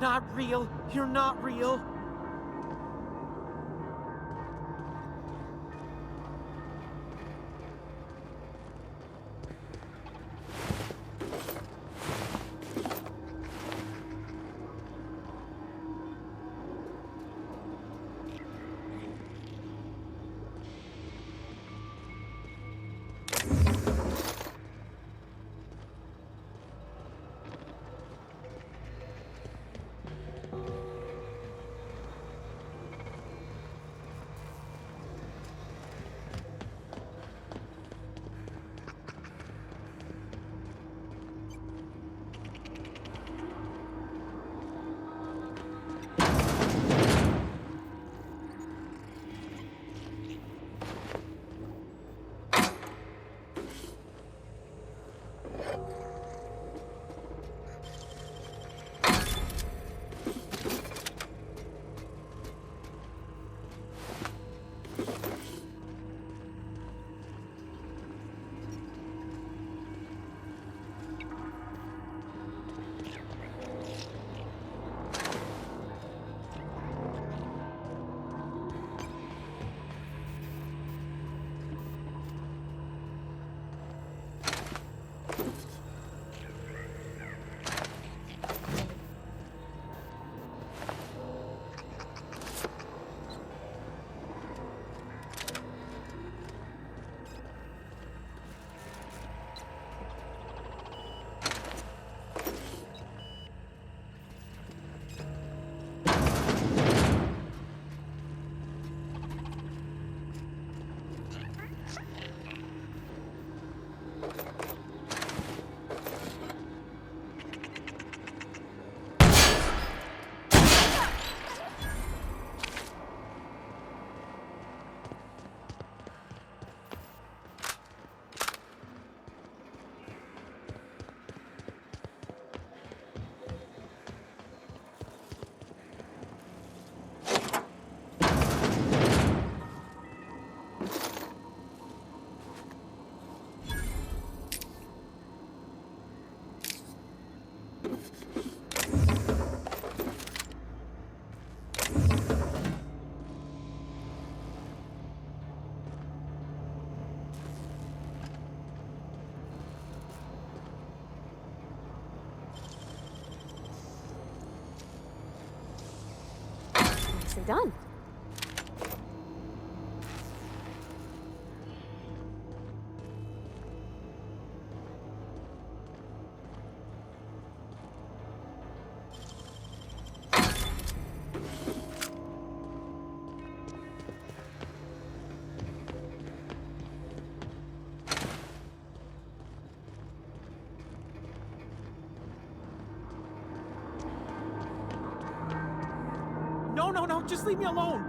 not real. You're not real. Nicely done. No, no, no, just leave me alone.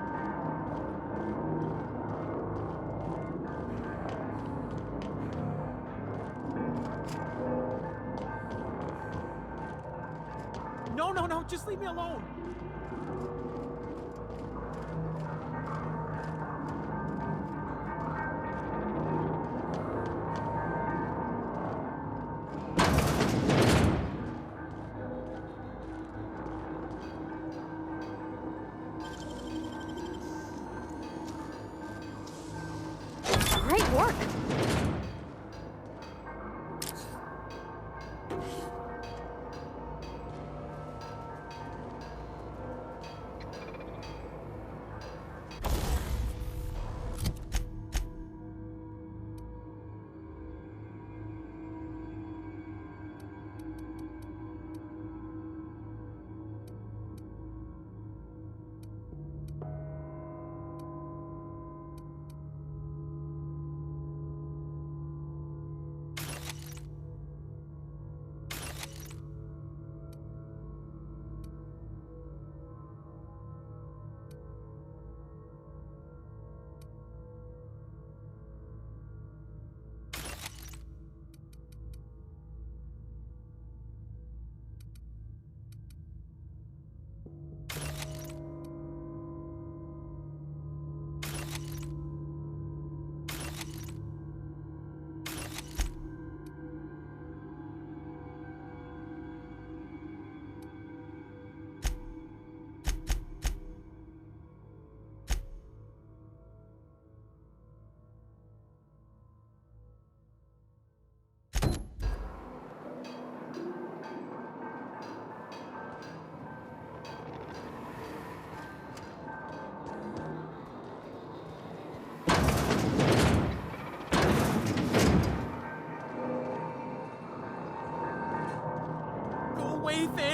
No, no, no, just leave me alone. Great work.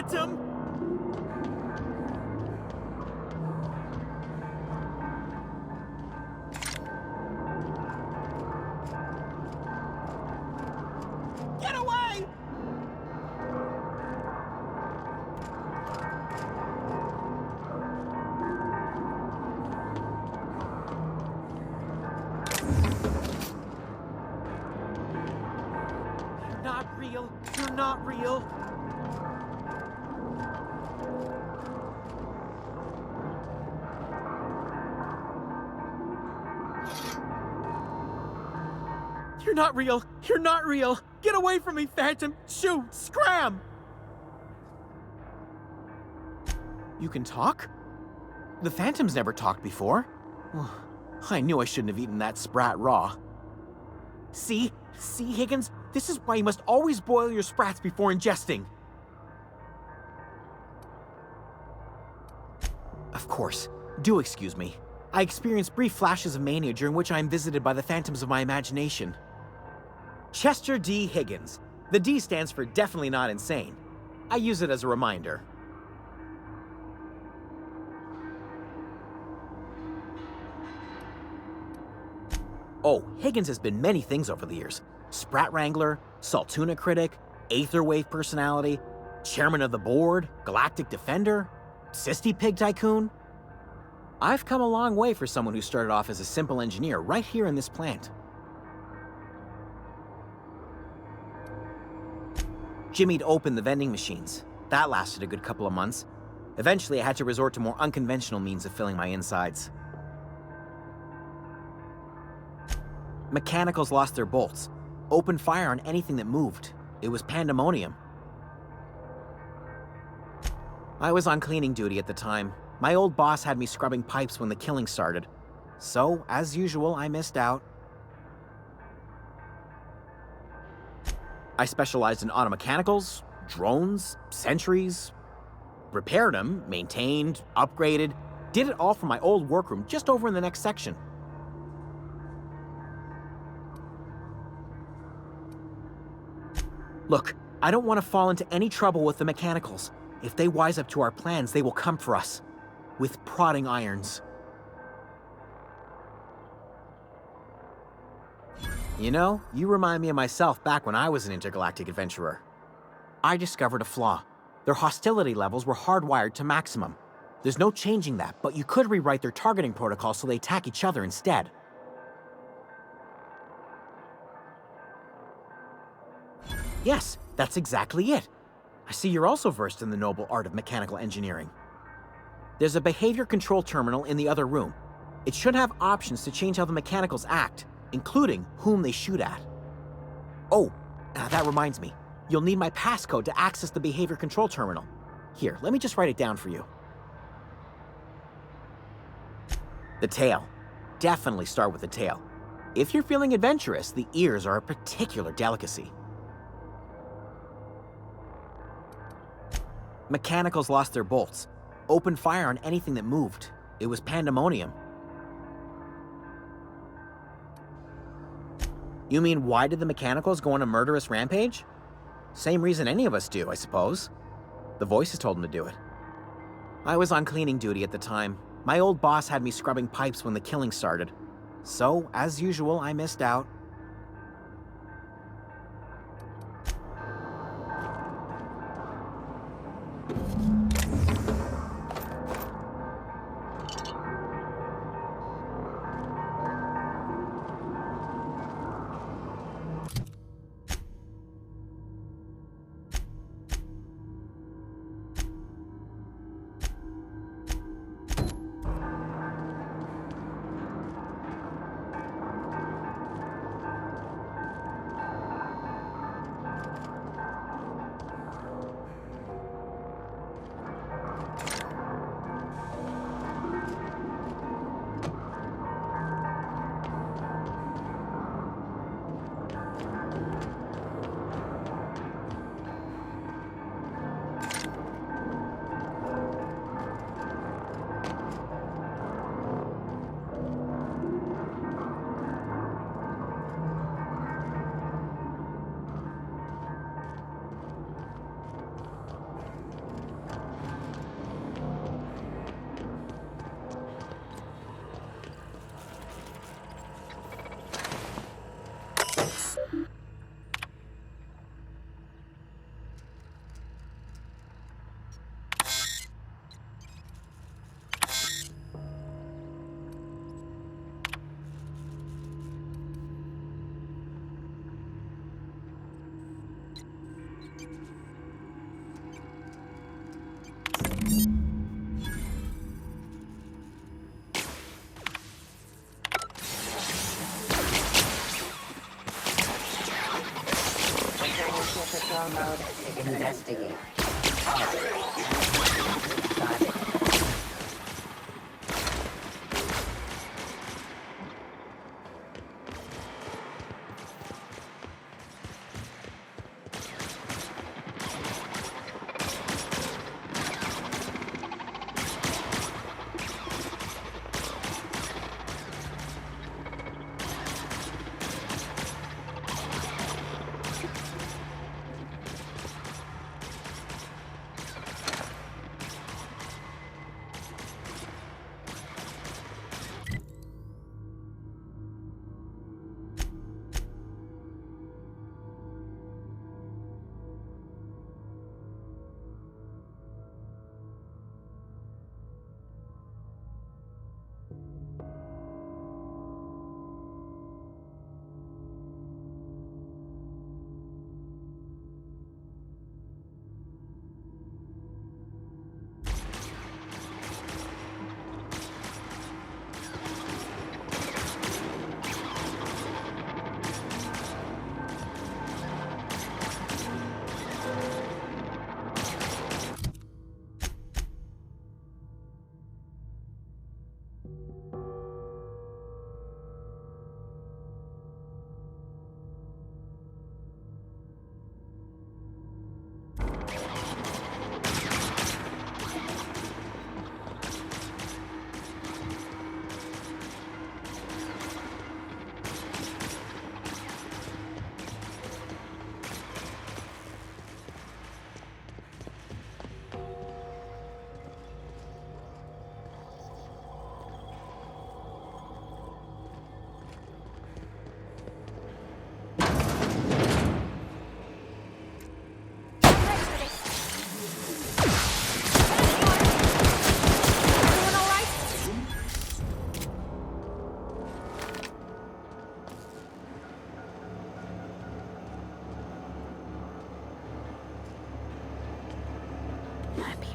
Phantom! Get away! You're not real. You're not real. You're not real. You're not real. Get away from me, Phantom. Shoot. Scram. You can talk? The Phantom's never talked before. I knew I shouldn't have eaten that sprat raw. See? See, Higgins? This is why you must always boil your sprats before ingesting. Of course. Do excuse me. I experience brief flashes of mania during which I am visited by the phantoms of my imagination. Chester D. Higgins. The D stands for definitely not insane. I use it as a reminder. Oh, Higgins has been many things over the years. Sprat Wrangler, Saltuna Critic, Aetherwave Personality, Chairman of the Board, Galactic Defender, Sisty Pig Tycoon. I've come a long way for someone who started off as a simple engineer right here in this plant. Jimmy'd opened the vending machines. That lasted a good couple of months. Eventually, I had to resort to more unconventional means of filling my insides. Mechanicals lost their bolts. Opened fire on anything that moved. It was pandemonium. I was on cleaning duty at the time. My old boss had me scrubbing pipes when the killing started. So, as usual, I missed out. I specialized in automechanicals, drones, sentries. Repaired them, maintained, upgraded. Did it all from my old workroom just over in the next section. Look, I don't want to fall into any trouble with the mechanicals. If they wise up to our plans, they will come for us. With prodding irons. You know, you remind me of myself back when I was an intergalactic adventurer. I discovered a flaw. Their hostility levels were hardwired to maximum. There's no changing that, but you could rewrite their targeting protocol so they attack each other instead. Yes, that's exactly it. I see you're also versed in the noble art of mechanical engineering. There's a behavior control terminal in the other room. It should have options to change how the mechanicals act, including whom they shoot at. Oh, that reminds me. You'll need my passcode to access the behavior control terminal. Here, let me just write it down for you. The tail. Definitely start with the tail. If you're feeling adventurous, the ears are a particular delicacy. Mechanicals lost their bolts. Opened fire on anything that moved. It was pandemonium. You mean, why did the mechanicals go on a murderous rampage? Same reason any of us do, I suppose. The voices told them to do it. I was on cleaning duty at the time. My old boss had me scrubbing pipes when the killing started. So, as usual, I missed out. Returning to patrol mode to investigate.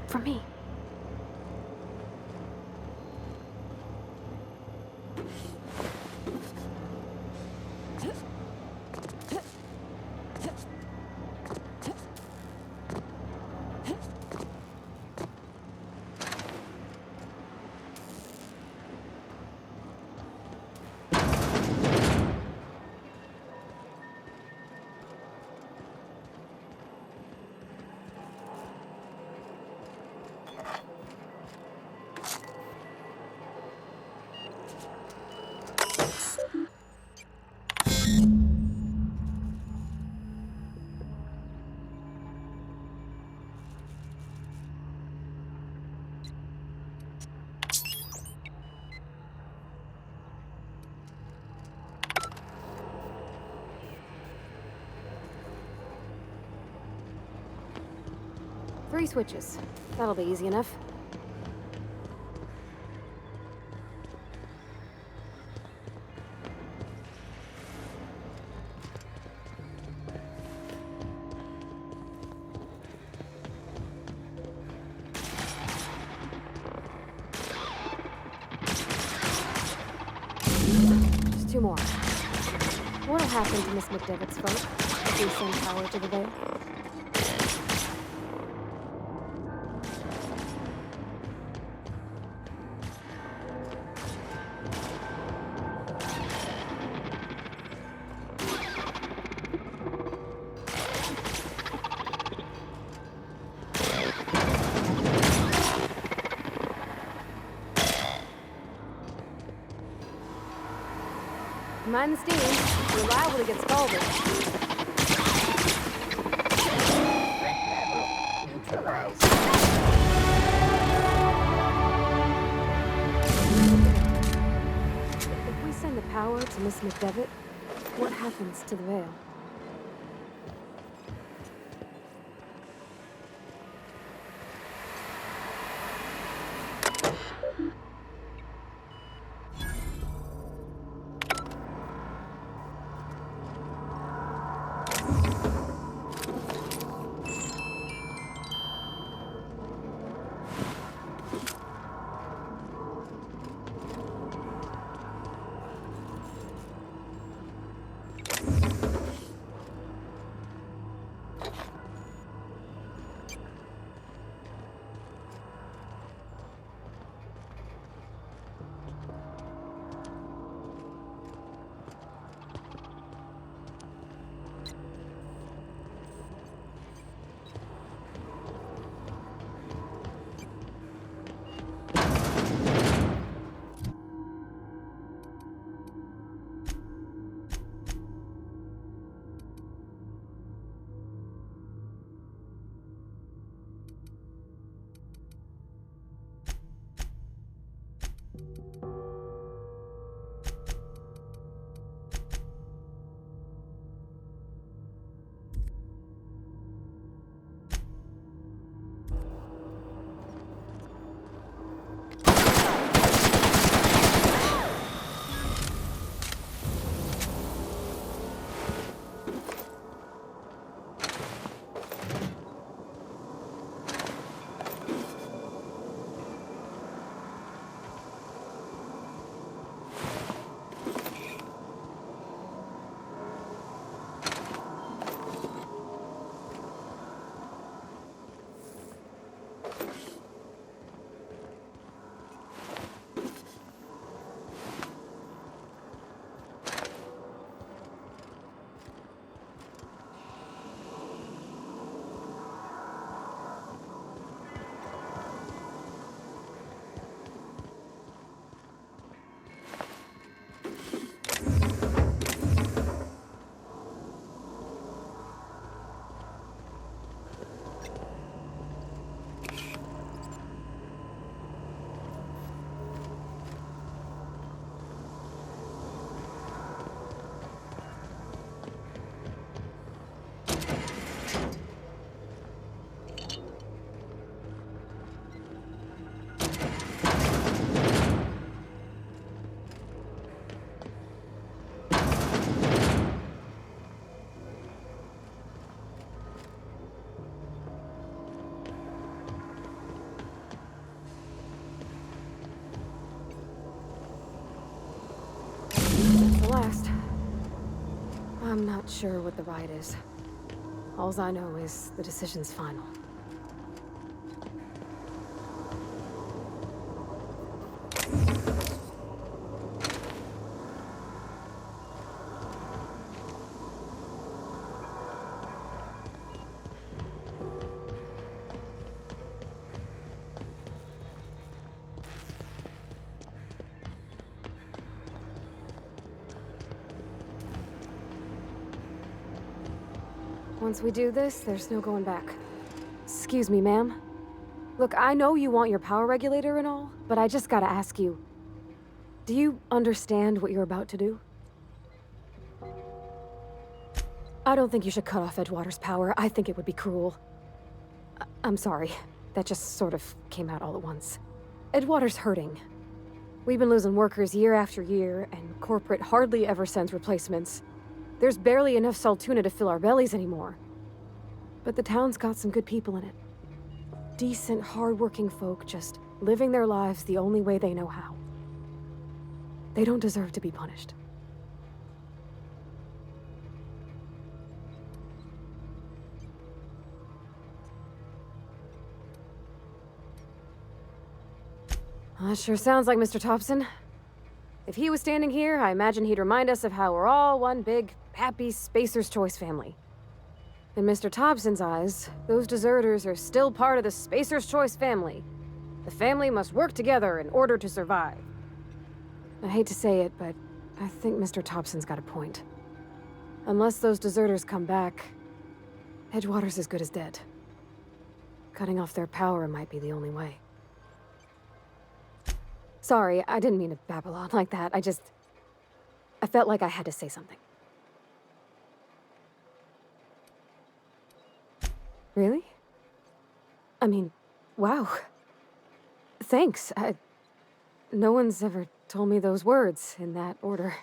For me. Three switches. That'll be easy enough. Just two more. What'll happen to Miss McDevitt's folk if we send power to the Vale? Mind the steam. You're liable to get scalded. If we send the power to Miss McDevitt, what happens to the Vale? I'm not sure what the right is. Alls I know is the decision's final. Once we do this, there's no going back. Excuse me, ma'am. Look, I know you want your power regulator and all, but I just gotta ask you. Do you understand what you're about to do? I don't think you should cut off Edgewater's power. I think it would be cruel. I'm sorry. That just sort of came out all at once. Edgewater's hurting. We've been losing workers year after year, and corporate hardly ever sends replacements. There's barely enough Saltuna to fill our bellies anymore. But the town's got some good people in it. Decent, hard-working folk just living their lives the only way they know how. They don't deserve to be punished. That sure sounds like Mr. Thompson. If he was standing here, I imagine he'd remind us of how we're all one big, happy Spacer's Choice family. In Mr. Thompson's eyes, those deserters are still part of the Spacer's Choice family. The family must work together in order to survive. I hate to say it, but I think Mr. Thompson's got a point. Unless those deserters come back, Edgewater's as good as dead. Cutting off their power might be the only way. Sorry, I didn't mean to babble on like that. I felt like I had to say something. Really? I mean, wow. Thanks. No one's ever told me those words in that order.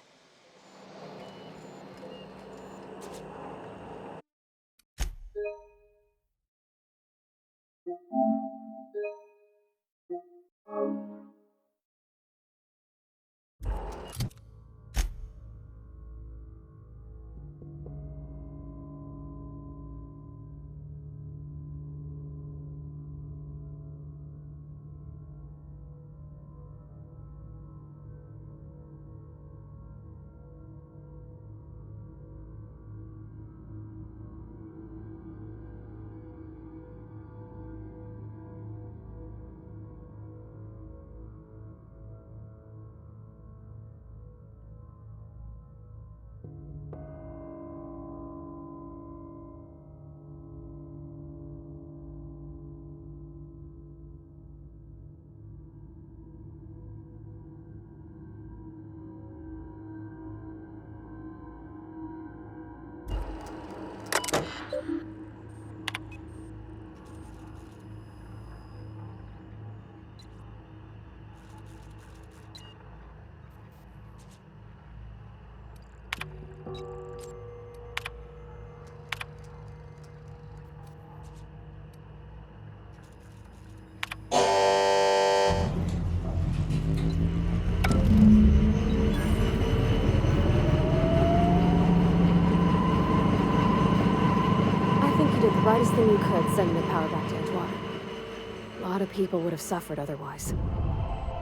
The brightest thing you could, sending the power back to Edgewater. A lot of people would have suffered otherwise.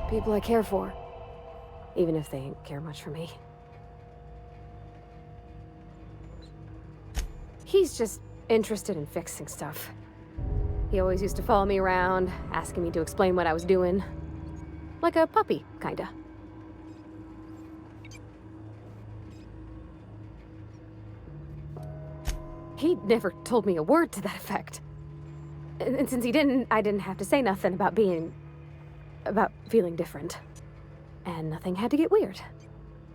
People I care for, even if they ain't care much for me. He's just interested in fixing stuff. He always used to follow me around, asking me to explain what I was doing. Like a puppy, kinda. He never told me a word to that effect. And since he didn't, I didn't have to say nothing about feeling different. And nothing had to get weird.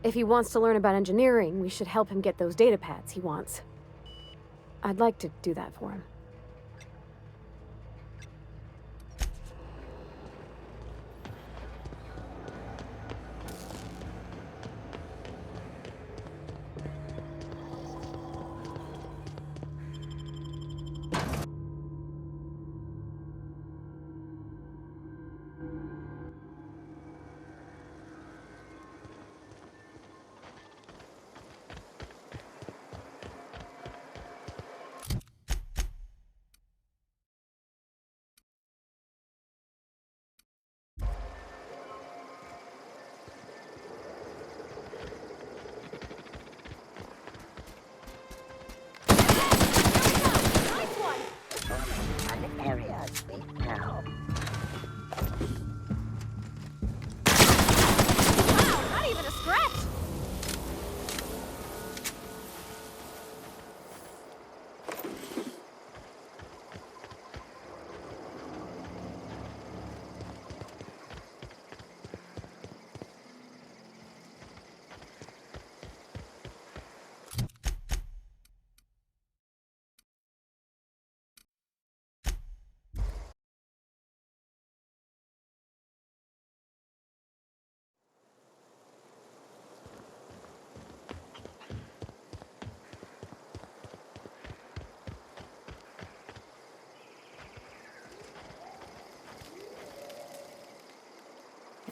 If he wants to learn about engineering, we should help him get those data pads he wants. I'd like to do that for him.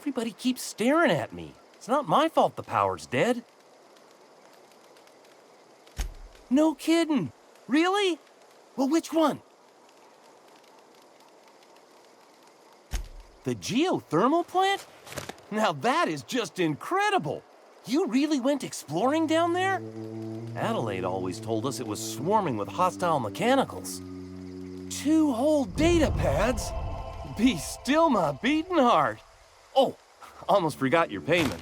Everybody keeps staring at me. It's not my fault the power's dead. No kidding. Really? Well, which one? The geothermal plant? Now that is just incredible. You really went exploring down there? Adelaide always told us it was swarming with hostile mechanicals. 2 whole data pads? Be still my beating heart. Oh, almost forgot your payment.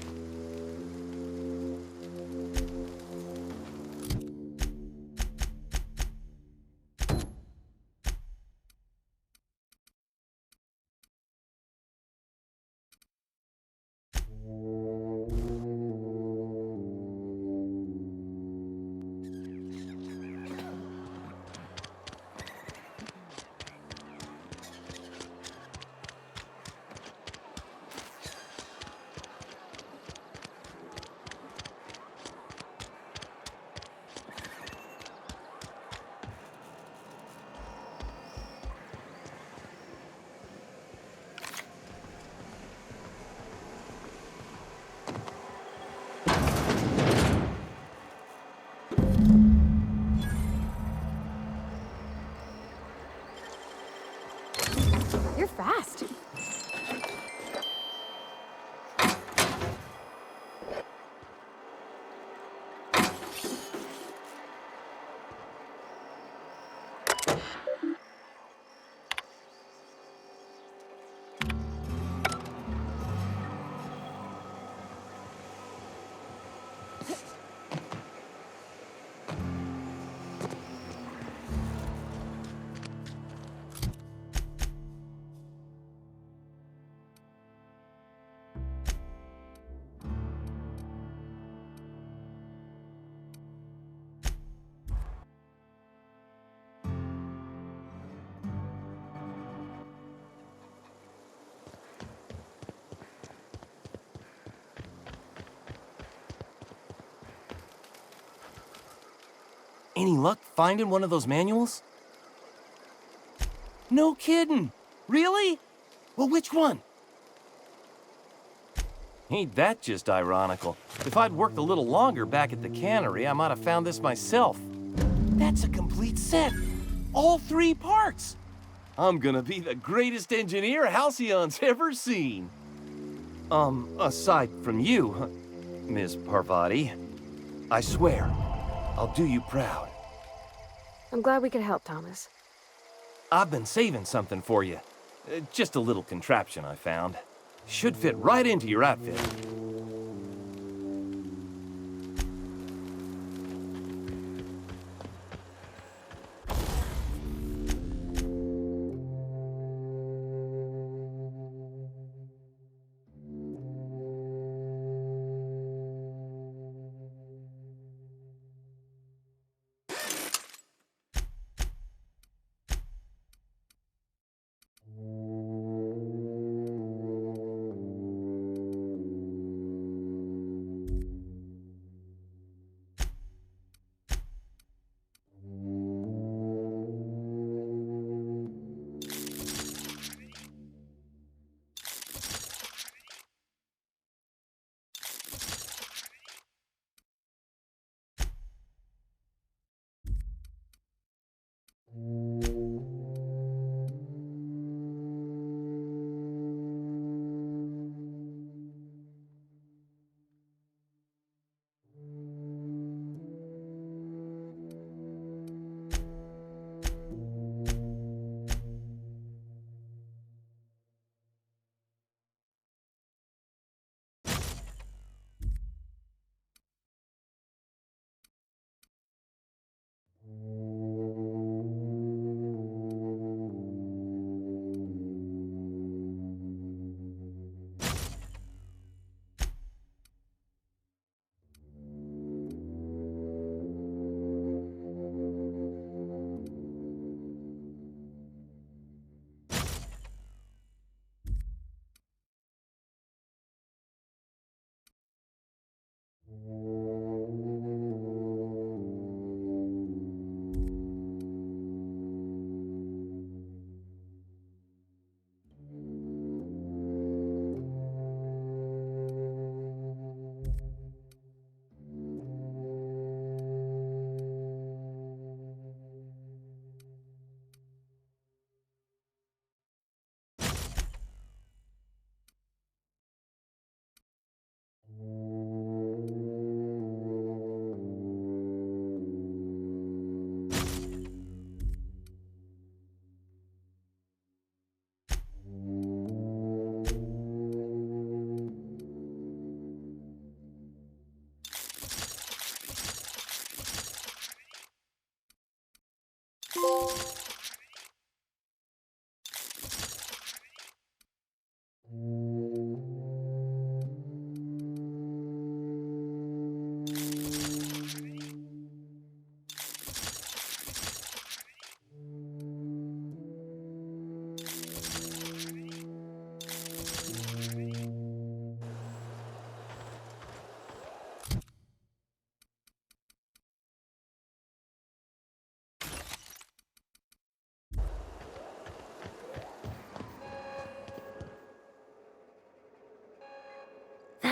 You're fast. Any luck finding one of those manuals? No kidding. Really? Well, which one? Ain't that just ironical? If I'd worked a little longer back at the cannery, I might have found this myself. That's a complete set. All 3 parts. I'm gonna be the greatest engineer Halcyon's ever seen. Aside from you, Ms. Parvati, I swear, I'll do you proud. I'm glad we could help, Thomas. I've been saving something for you. Just a little contraption I found. Should fit right into your outfit.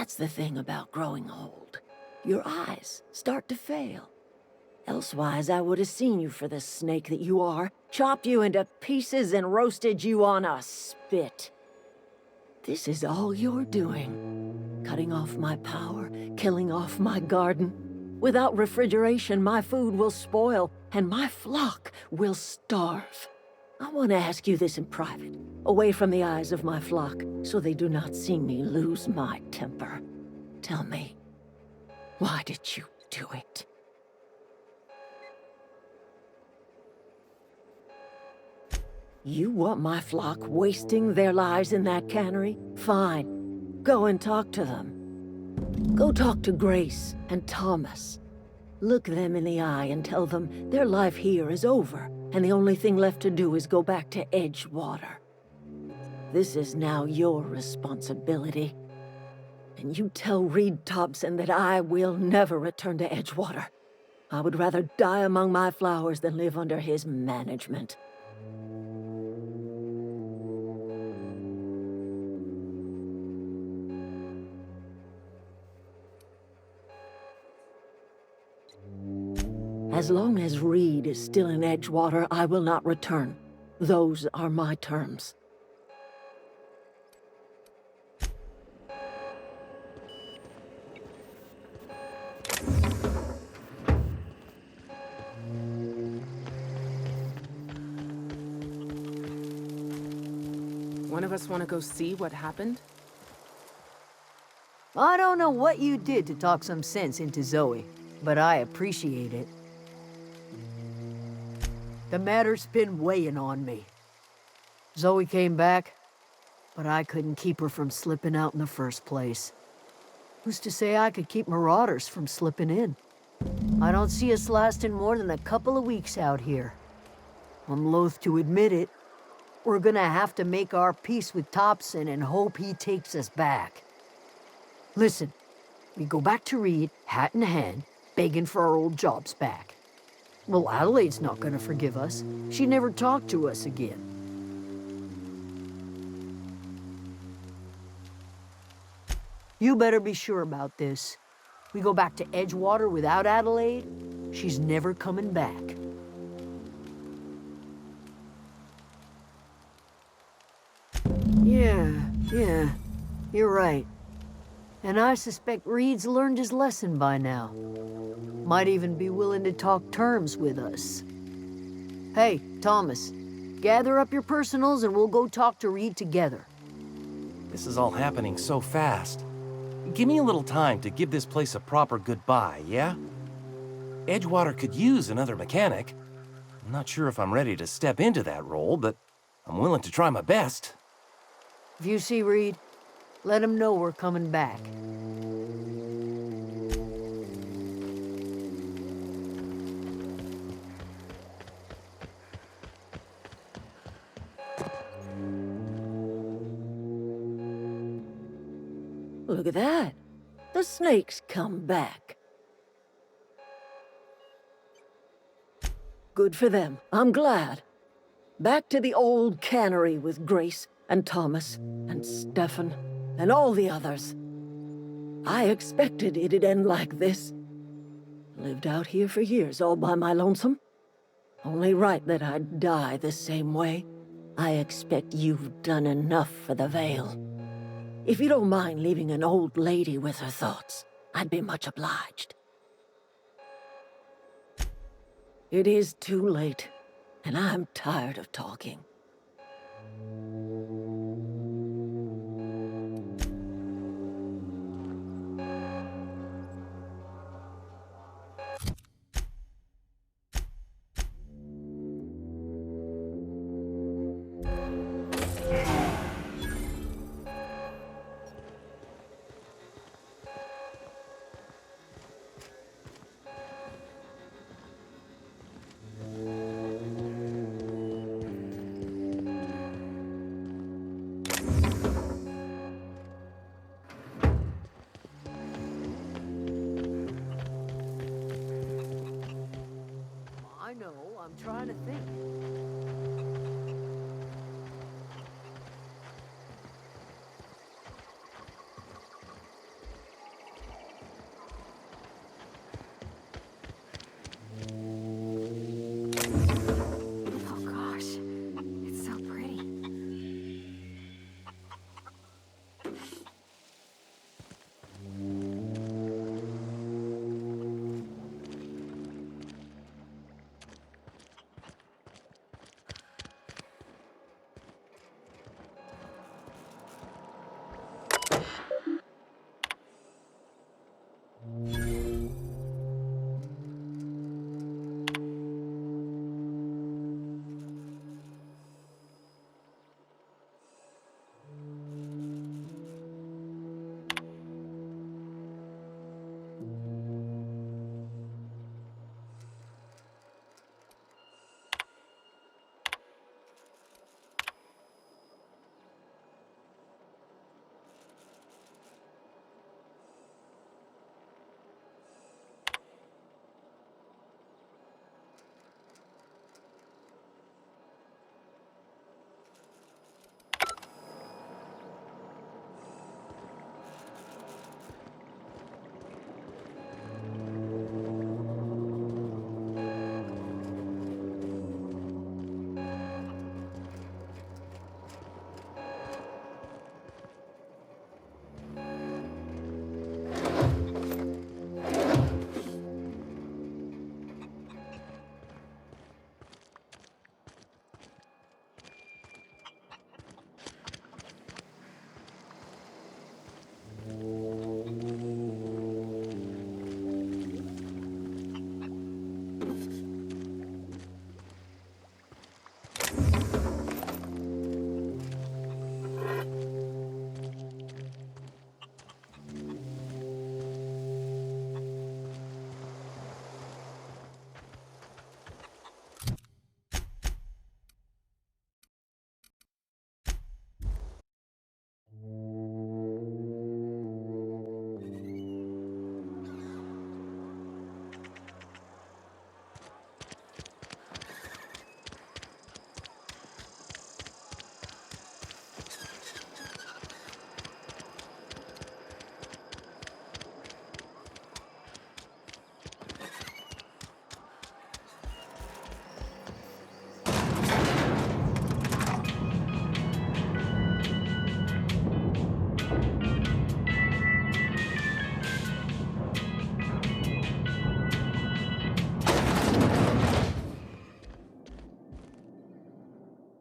That's the thing about growing old. Your eyes start to fail. Elsewise, I would have seen you for the snake that you are, chopped you into pieces and roasted you on a spit. This is all you're doing. Cutting off my power, killing off my garden. Without refrigeration, my food will spoil, and my flock will starve. I want to ask you this in private, away from the eyes of my flock, so they do not see me lose my temper. Tell me, why did you do it? You want my flock wasting their lives in that cannery? Fine. Go and talk to them. Go talk to Grace and Thomas. Look them in the eye and tell them their life here is over, and the only thing left to do is go back to Edgewater. This is now your responsibility. And you tell Reed Thompson that I will never return to Edgewater. I would rather die among my flowers than live under his management. As long as Reed is still in Edgewater, I will not return. Those are my terms. One of us want to go see what happened? I don't know what you did to talk some sense into Zoe, but I appreciate it. The matter's been weighing on me. Zoe came back, but I couldn't keep her from slipping out in the first place. Who's to say I could keep marauders from slipping in? I don't see us lasting more than a couple of weeks out here. I'm loath to admit it. We're gonna have to make our peace with Thompson and hope he takes us back. Listen, we go back to Reed, hat in hand, begging for our old jobs back. Well, Adelaide's not gonna forgive us. She never talked to us again. You better be sure about this. We go back to Edgewater without Adelaide, she's never coming back. Yeah, you're right. And I suspect Reed's learned his lesson by now. Might even be willing to talk terms with us. Hey, Thomas, gather up your personals and we'll go talk to Reed together. This is all happening so fast. Give me a little time to give this place a proper goodbye, yeah? Edgewater could use another mechanic. I'm not sure if I'm ready to step into that role, but I'm willing to try my best. If you see Reed, let him know we're coming back. Look at that. The snake's come back. Good for them. I'm glad. Back to the old cannery with Grace and Thomas and Stefan and all the others. I expected it'd end like this. Lived out here for years all by my lonesome. Only right that I'd die the same way. I expect you've done enough for the Vale. If you don't mind leaving an old lady with her thoughts, I'd be much obliged. It is too late, and I'm tired of talking. I know, I'm trying to think.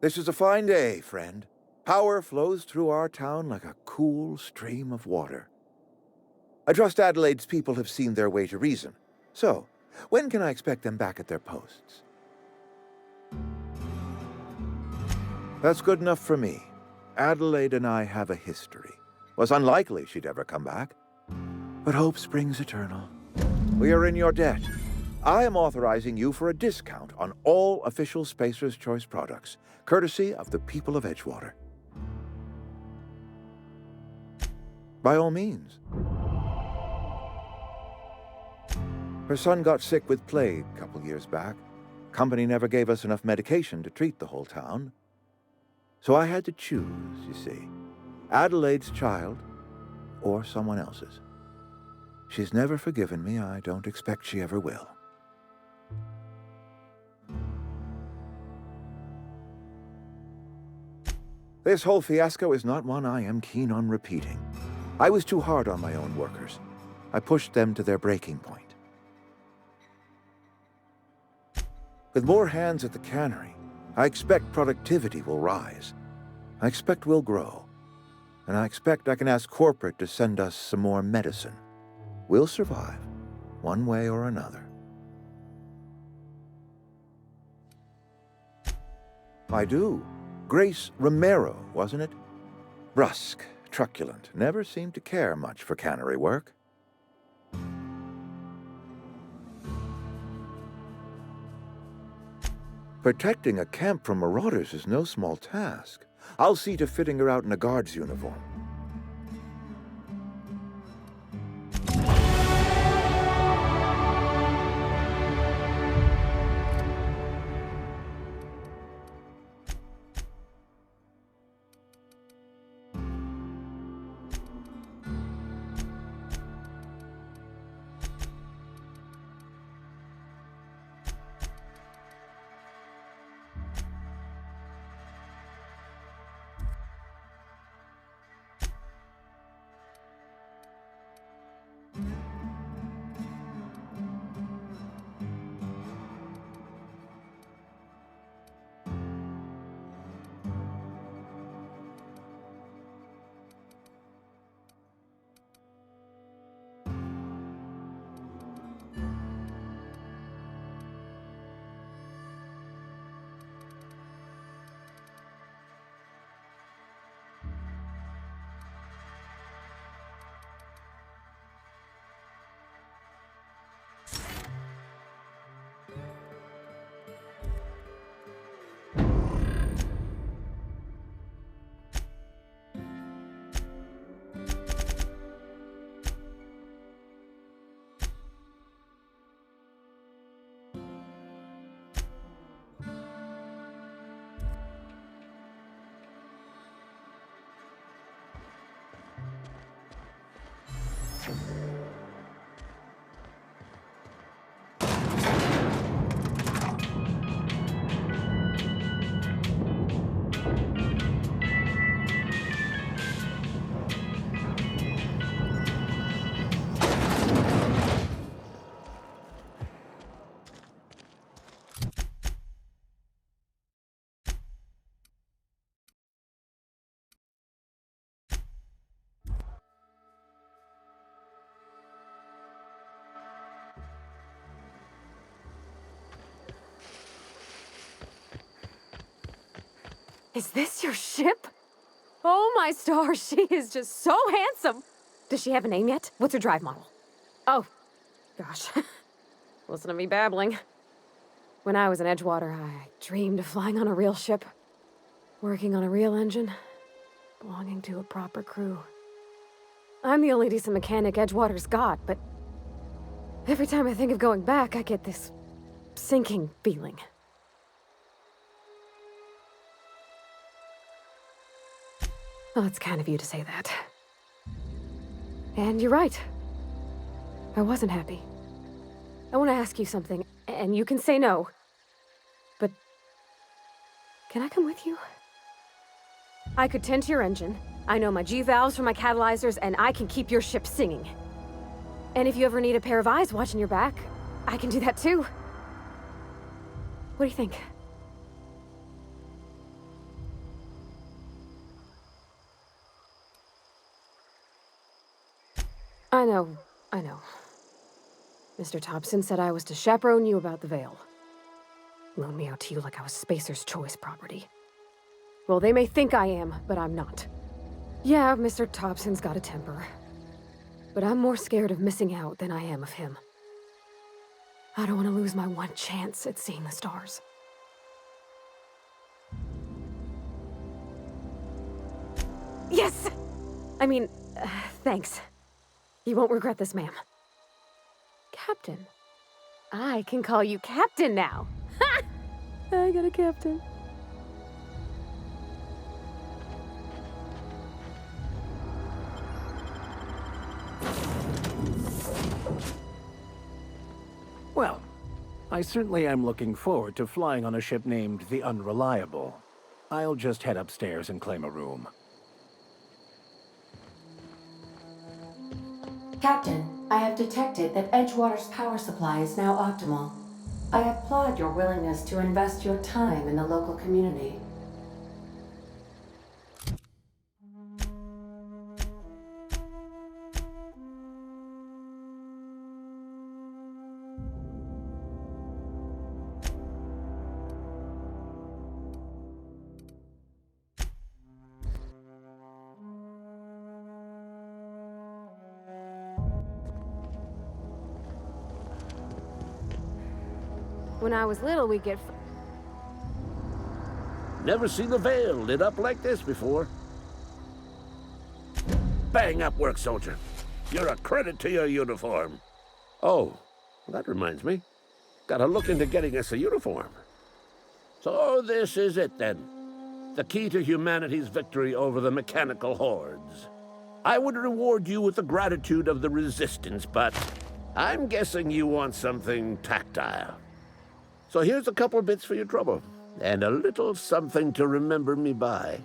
This is a fine day, friend. Power flows through our town like a cool stream of water. I trust Adelaide's people have seen their way to reason. So, when can I expect them back at their posts? That's good enough for me. Adelaide and I have a history. Was unlikely she'd ever come back. But hope springs eternal. We are in your debt. I am authorizing you for a discount on all official Spacer's Choice products, courtesy of the people of Edgewater. By all means. Her son got sick with plague a couple years back. Company never gave us enough medication to treat the whole town. So I had to choose, you see. Adelaide's child or someone else's. She's never forgiven me. I don't expect she ever will. This whole fiasco is not one I am keen on repeating. I was too hard on my own workers. I pushed them to their breaking point. With more hands at the cannery, I expect productivity will rise. I expect we'll grow. And I expect I can ask corporate to send us some more medicine. We'll survive, one way or another. I do. Grace Romero, wasn't it? Brusque, truculent, never seemed to care much for cannery work. Protecting a camp from marauders is no small task. I'll see to fitting her out in a guard's uniform. Is this your ship? Oh my stars, she is just so handsome. Does she have a name yet? What's her drive model? Oh, gosh. Listen to me babbling. When I was in Edgewater, I dreamed of flying on a real ship, working on a real engine, belonging to a proper crew. I'm the only decent mechanic Edgewater's got, but every time I think of going back, I get this sinking feeling. Well, it's kind of you to say that. And you're right. I wasn't happy. I want to ask you something, and you can say no. But can I come with you? I could tend to your engine. I know my G-valves for my catalyzers, and I can keep your ship singing. And if you ever need a pair of eyes watching your back, I can do that too. What do you think? I know. Mr. Thompson said I was to chaperone you about the Veil. Loan me out to you like I was Spacer's choice property. Well, they may think I am, but I'm not. Yeah, Mr. Thompson's got a temper. But I'm more scared of missing out than I am of him. I don't want to lose my one chance at seeing the stars. Yes! I mean, thanks. You won't regret this, ma'am. Captain. I can call you Captain now. Ha! I got a captain. Well, I certainly am looking forward to flying on a ship named the Unreliable. I'll just head upstairs and claim a room. Captain, I have detected that Edgewater's power supply is now optimal. I applaud your willingness to invest your time in the local community. When I was little, we'd get... Never seen the Veil lit up like this before. Bang up work, soldier. You're a credit to your uniform. Oh, that reminds me. Gotta look into getting us a uniform. So this is it then. The key to humanity's victory over the mechanical hordes. I would reward you with the gratitude of the Resistance, but I'm guessing you want something tactile. So here's a couple bits for your trouble, and a little something to remember me by.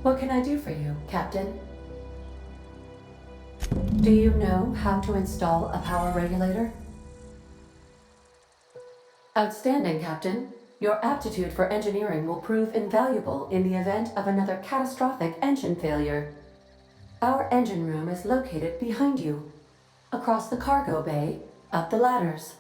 What can I do for you, Captain? Do you know how to install a power regulator? Outstanding, Captain. Your aptitude for engineering will prove invaluable in the event of another catastrophic engine failure. Our engine room is located behind you, across the cargo bay, up the ladders.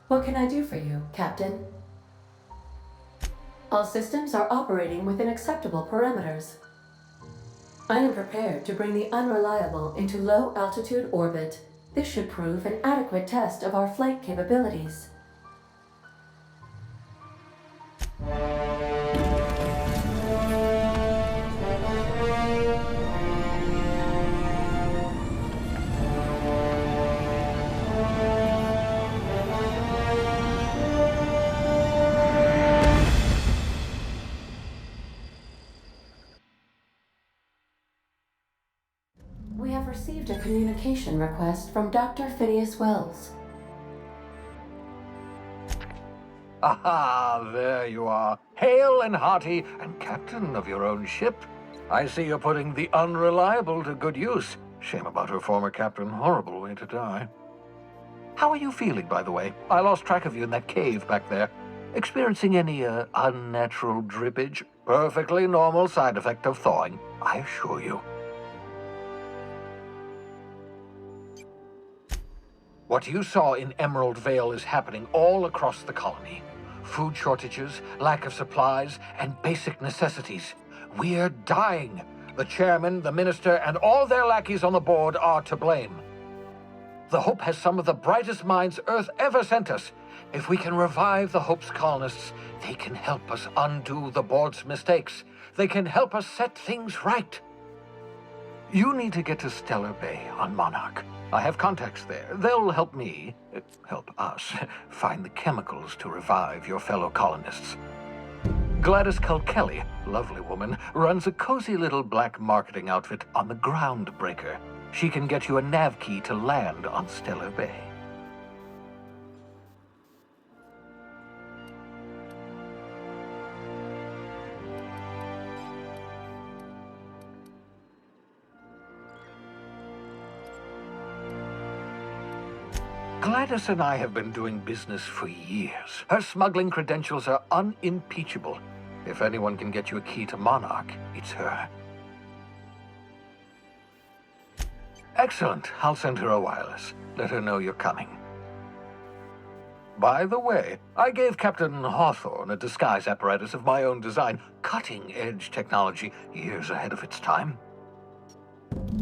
What can I do for you, Captain? All systems are operating within acceptable parameters. I am prepared to bring the Unreliable into low-altitude orbit. This should prove an adequate test of our flight capabilities. have received a communication request from Dr. Phineas Wells. Aha, there you are. Hale and hearty, and captain of your own ship. I see you're putting the unreliable to good use. Shame about her former captain. Horrible way to die. How are you feeling, by the way? I lost track of you in that cave back there. Experiencing any, unnatural drippage? Perfectly normal side effect of thawing, I assure you. What you saw in Emerald Vale is happening all across the colony. Food shortages, lack of supplies, and basic necessities. We're dying. The chairman, the minister, and all their lackeys on the board are to blame. The Hope has some of the brightest minds Earth ever sent us. If we can revive the Hope's colonists, they can help us undo the board's mistakes. They can help us set things right. You need to get to Stellar Bay on Monarch. I have contacts there. They'll help me, help us, find the chemicals to revive your fellow colonists. Gladys Culkelly, lovely woman, runs a cozy little black marketing outfit on the Groundbreaker. She can get you a nav key to land on Stellar Bay. Gladys and I have been doing business for years. Her smuggling credentials are unimpeachable. If anyone can get you a key to Monarch, it's her. Excellent. I'll send her a wireless. Let her know you're coming. By the way, I gave Captain Hawthorne a disguise apparatus of my own design, cutting-edge technology, years ahead of its time.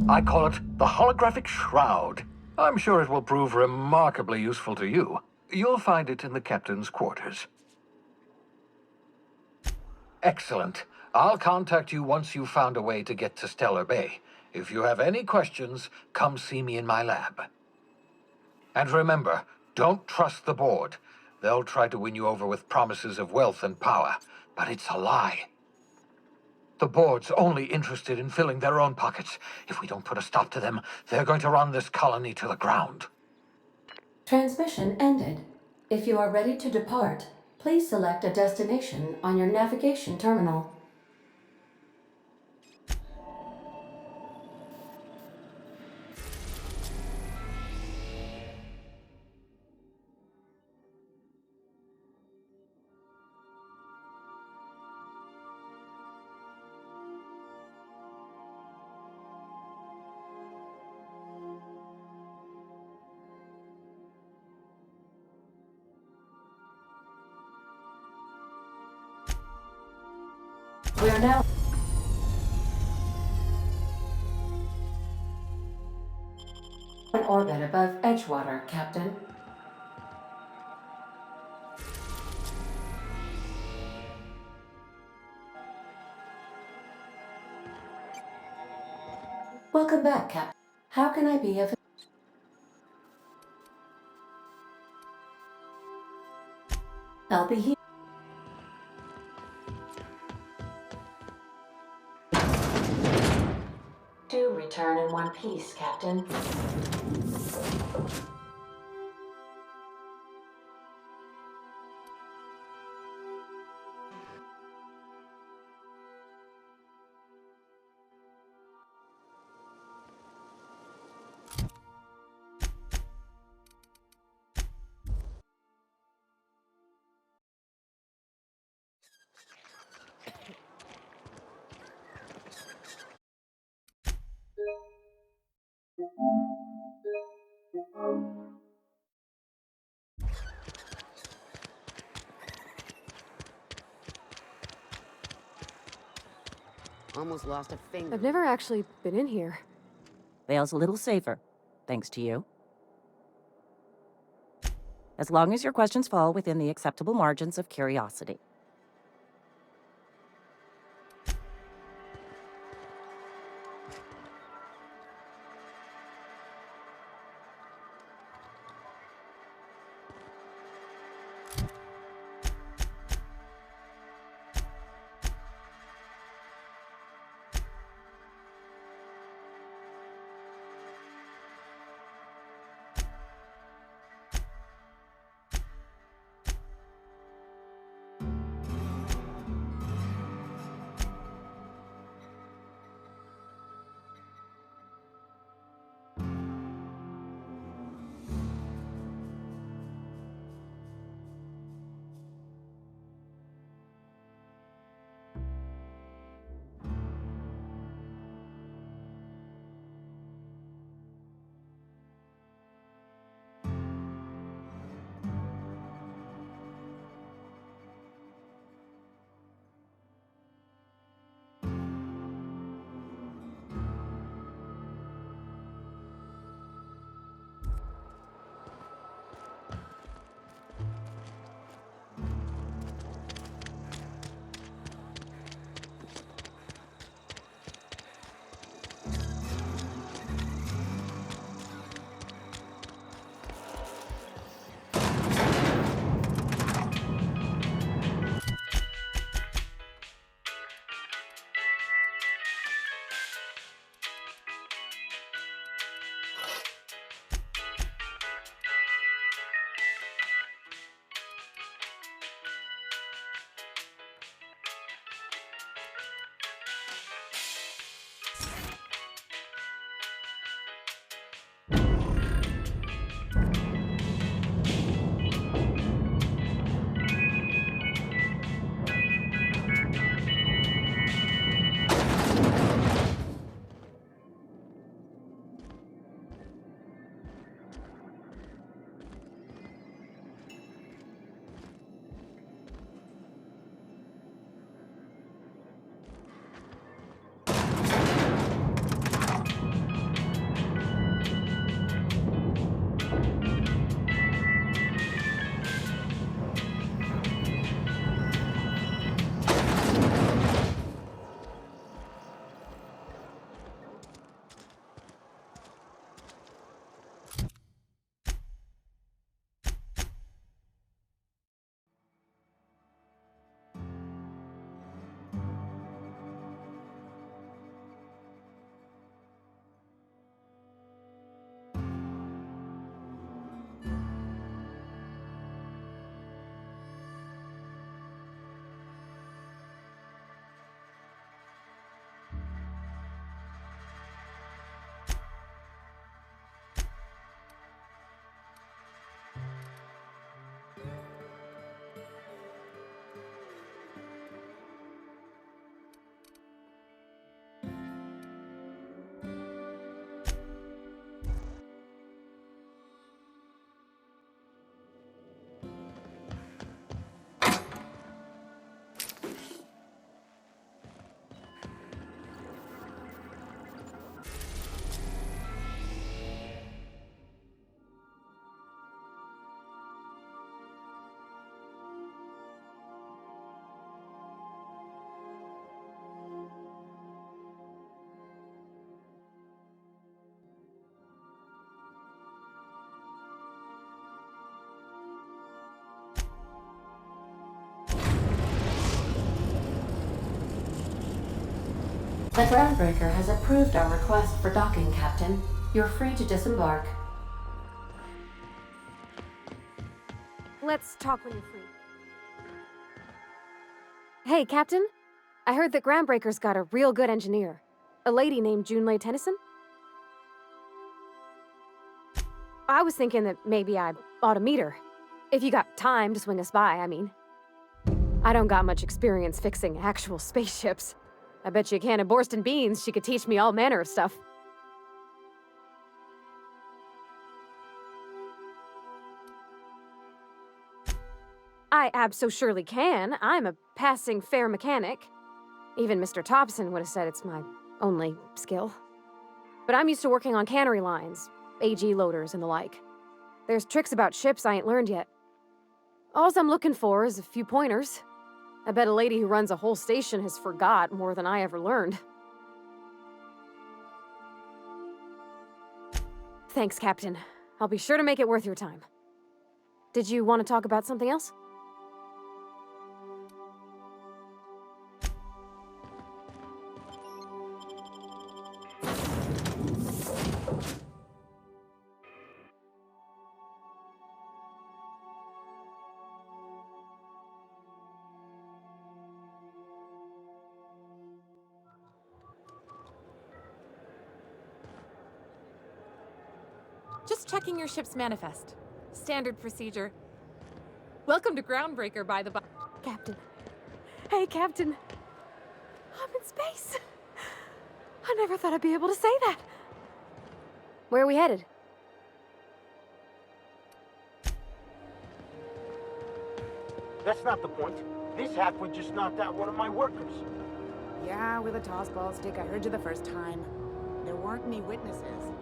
I call it the Holographic Shroud. I'm sure it will prove remarkably useful to you. You'll find it in the captain's quarters. Excellent. I'll contact you once you've found a way to get to Stellar Bay. If you have any questions, come see me in my lab. And remember, don't trust the board. They'll try to win you over with promises of wealth and power, but it's a lie. The board's only interested in filling their own pockets. If we don't put a stop to them, they're going to run this colony to the ground. Transmission ended. If you are ready to depart, please select a destination on your navigation terminal. We are now in orbit above Edgewater, Captain. Welcome back, Captain. How can I be of... I'll be here. Do return in one piece, Captain. Almost lost a finger. I've never actually been in here. Vale's a little safer, thanks to you. As long as your questions fall within the acceptable margins of curiosity. The groundbreaker has approved our request for docking, Captain. You're free to disembark. Let's talk when you're free. Hey, Captain. I heard that Groundbreaker's got a real good engineer. A lady named Junlei Tennyson? I was thinking that maybe I ought to meet her. If you got time to swing us by, I mean. I don't got much experience fixing actual spaceships. I bet you a can of Borston beans she could teach me all manner of stuff. I abso-surely can. I'm a passing fair mechanic. Even Mr. Thompson would have said it's my only skill. But I'm used to working on cannery lines, AG loaders and the like. There's tricks about ships I ain't learned yet. All I'm looking for is a few pointers. I bet a lady who runs a whole station has forgot more than I ever learned. Thanks, Captain. I'll be sure to make it worth your time. Did you want to talk about something else? Just checking your ship's manifest. Standard procedure. Welcome to Groundbreaker, by the by. Captain. Hey, Captain. I'm in space. I never thought I'd be able to say that. Where are we headed? That's not the point. This halfwit just knocked out one of my workers. Yeah, with a tossball stick. I heard you the first time. There weren't any witnesses.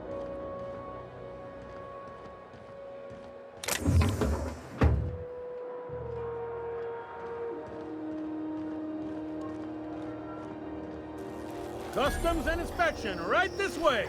Customs and inspection, right this way!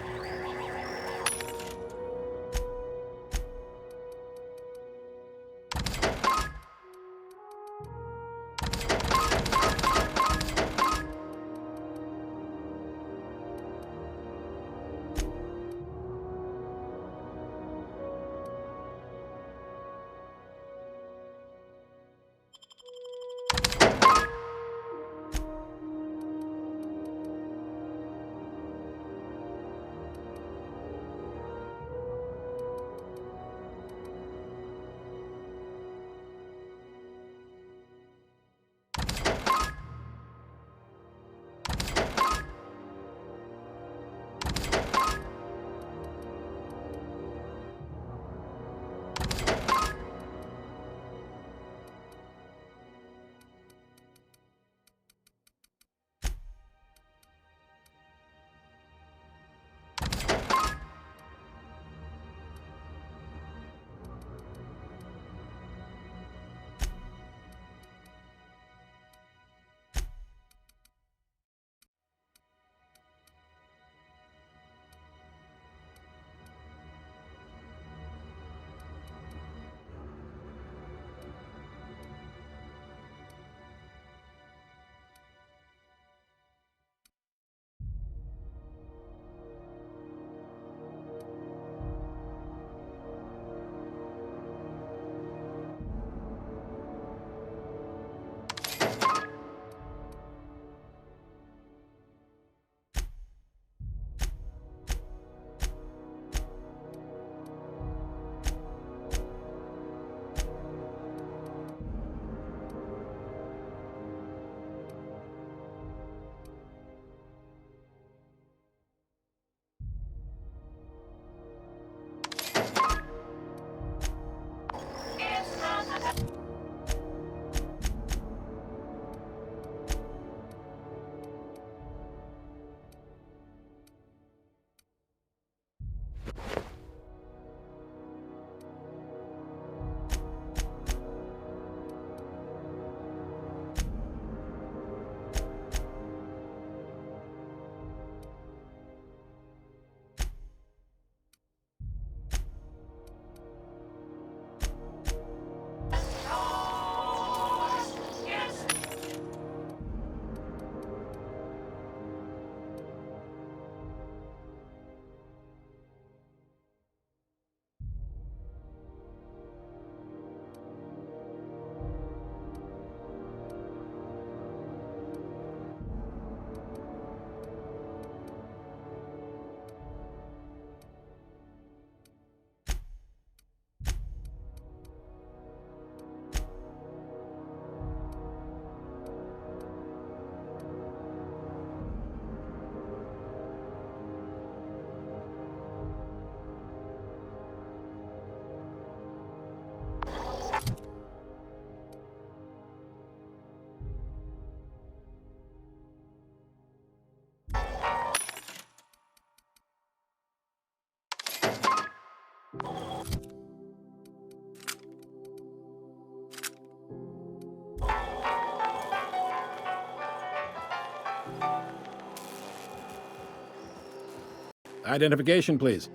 Identification, please.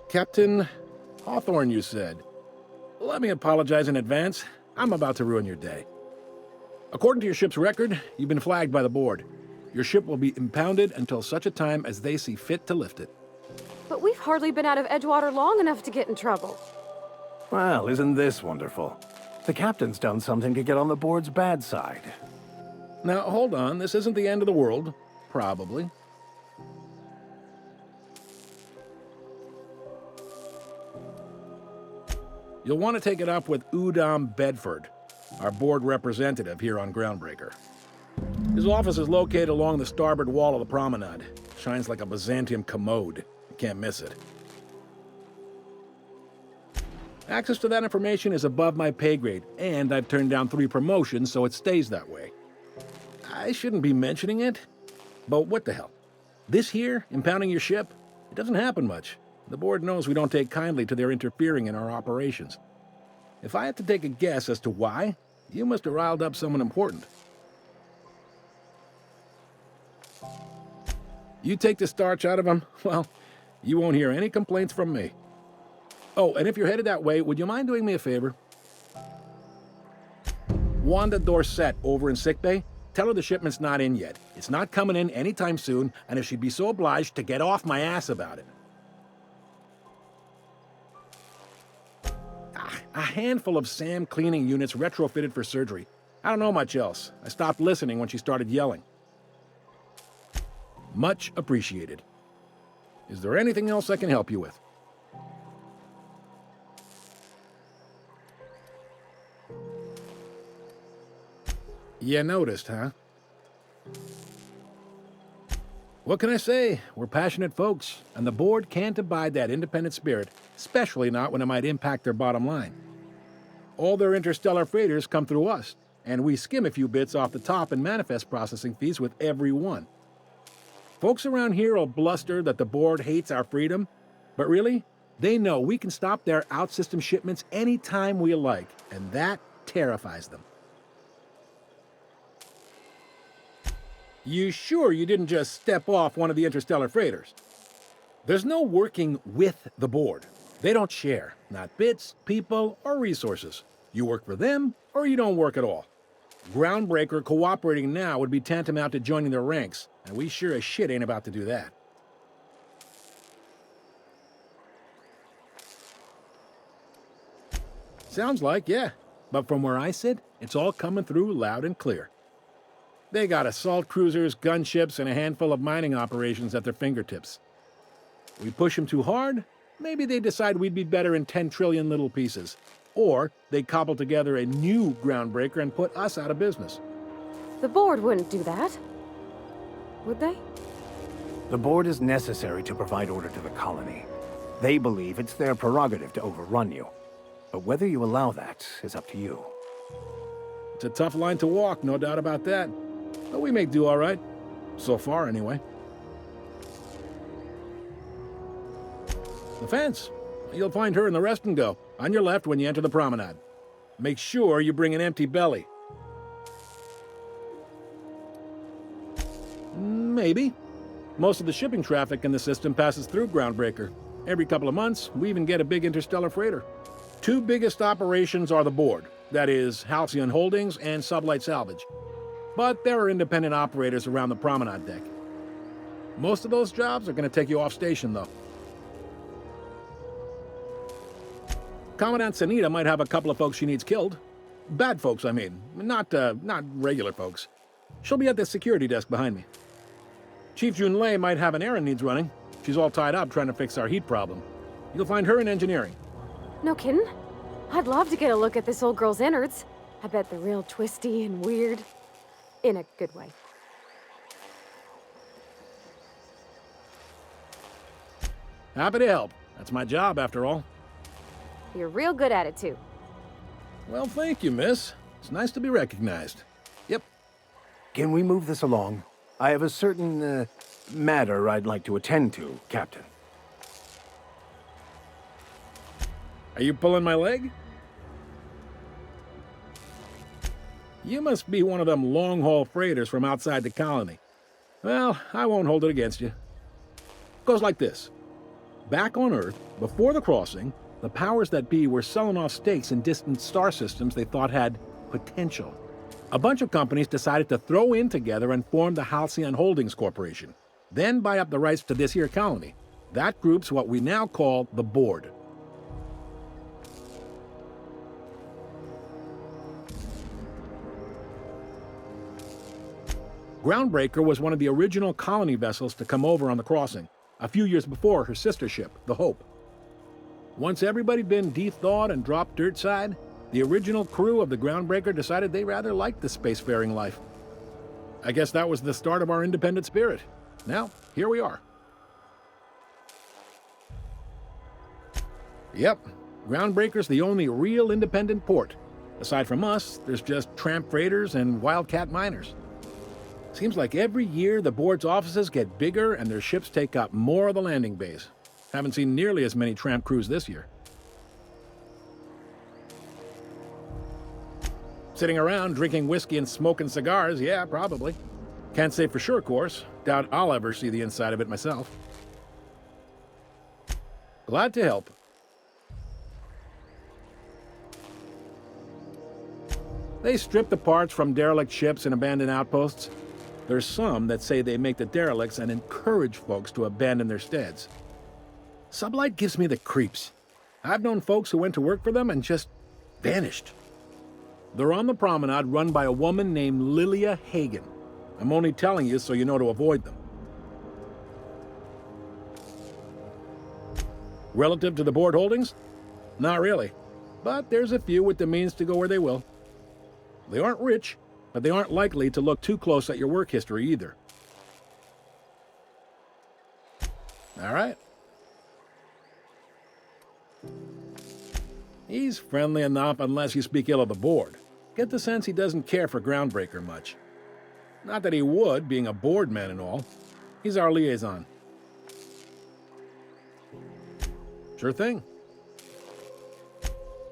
Captain Hawthorne, you said. Let me apologize in advance. I'm about to ruin your day. According to your ship's record, you've been flagged by the board. Your ship will be impounded until such a time as they see fit to lift it. But we've hardly been out of Edgewater long enough to get in trouble. Well, isn't this wonderful? The captain's done something to get on the board's bad side. Now, hold on. This isn't the end of the world. Probably. You'll want to take it up with Udom Bedford, our board representative here on Groundbreaker. His office is located along the starboard wall of the promenade. Shines like a Byzantium commode. You can't miss it. Access to that information is above my pay grade, and I've turned down 3 promotions, so it stays that way. I shouldn't be mentioning it, but what the hell? This here, impounding your ship, it doesn't happen much. The board knows we don't take kindly to their interfering in our operations. If I had to take a guess as to why, you must have riled up someone important. You take the starch out of them, well, you won't hear any complaints from me. Oh, and if you're headed that way, would you mind doing me a favor? Wanda Dorset over in sickbay, tell her the shipment's not in yet. It's not coming in anytime soon, and if she'd be so obliged to get off my ass about it. A handful of SAM cleaning units retrofitted for surgery. I don't know much else. I stopped listening when she started yelling. Much appreciated. Is there anything else I can help you with? You noticed, huh? What can I say? We're passionate folks, and the board can't abide that independent spirit, especially not when it might impact their bottom line. All their interstellar freighters come through us, and we skim a few bits off the top in manifest processing fees with every one. Folks around here will bluster that the board hates our freedom, but really, they know we can stop their out-system shipments anytime we like, and that terrifies them. You sure you didn't just step off one of the interstellar freighters? There's no working with the board. They don't share, not bits, people, or resources. You work for them, or you don't work at all. Groundbreaker cooperating now would be tantamount to joining their ranks, and we sure as shit ain't about to do that. Sounds like, yeah. But from where I sit, it's all coming through loud and clear. They got assault cruisers, gunships, and a handful of mining operations at their fingertips. We push them too hard, maybe they decide we'd be better in 10 trillion little pieces. Or they cobble together a new Groundbreaker and put us out of business. The board wouldn't do that. Would they? The board is necessary to provide order to the colony. They believe it's their prerogative to overrun you. But whether you allow that is up to you. It's a tough line to walk, no doubt about that. But we make do all right. So far, anyway. The fence. You'll find her in the rest and go, on your left when you enter the promenade. Make sure you bring an empty belly. Maybe. Most of the shipping traffic in the system passes through Groundbreaker. Every couple of months, we even get a big interstellar freighter. 2 biggest operations are the board. That is, Halcyon Holdings and Sublight Salvage. But there are independent operators around the promenade deck. Most of those jobs are going to take you off station, though. Commandant Sanita might have a couple of folks she needs killed. Bad folks, I mean. Not regular folks. She'll be at the security desk behind me. Chief Junlei might have an errand needs running. She's all tied up trying to fix our heat problem. You'll find her in engineering. No kidding? I'd love to get a look at this old girl's innards. I bet they're real twisty and weird. In a good way. Happy to help. That's my job, after all. You're real good at it, too. Well, thank you, miss. It's nice to be recognized. Yep. Can we move this along? I have a certain matter I'd like to attend to, Captain. Are you pulling my leg? You must be one of them long-haul freighters from outside the colony. Well, I won't hold it against you. Goes like this. Back on Earth, before the crossing, the powers that be were selling off stakes in distant star systems they thought had potential. A bunch of companies decided to throw in together and form the Halcyon Holdings Corporation, then buy up the rights to this here colony. That group's what we now call the Board. Groundbreaker was one of the original colony vessels to come over on the crossing, a few years before her sister ship, the Hope. Once everybody'd been de-thawed and dropped dirtside, the original crew of the Groundbreaker decided they rather liked the spacefaring life. I guess that was the start of our independent spirit. Now, here we are. Yep, Groundbreaker's the only real independent port. Aside from us, there's just tramp freighters and wildcat miners. Seems like every year the board's offices get bigger and their ships take up more of the landing bays. Haven't seen nearly as many tramp crews this year. Sitting around drinking whiskey and smoking cigars, yeah, probably. Can't say for sure, of course. Doubt I'll ever see the inside of it myself. Glad to help. They strip the parts from derelict ships and abandoned outposts. There's some that say they make the derelicts and encourage folks to abandon their steads. Sublight gives me the creeps. I've known folks who went to work for them and just vanished. They're on the promenade run by a woman named Lilia Hagen. I'm only telling you so you know to avoid them. Relative to the board holdings? Not really. But there's a few with the means to go where they will. They aren't rich, but they aren't likely to look too close at your work history either. All right. He's friendly enough unless you speak ill of the board. Get the sense he doesn't care for Groundbreaker much. Not that he would, being a board man and all. He's our liaison. Sure thing.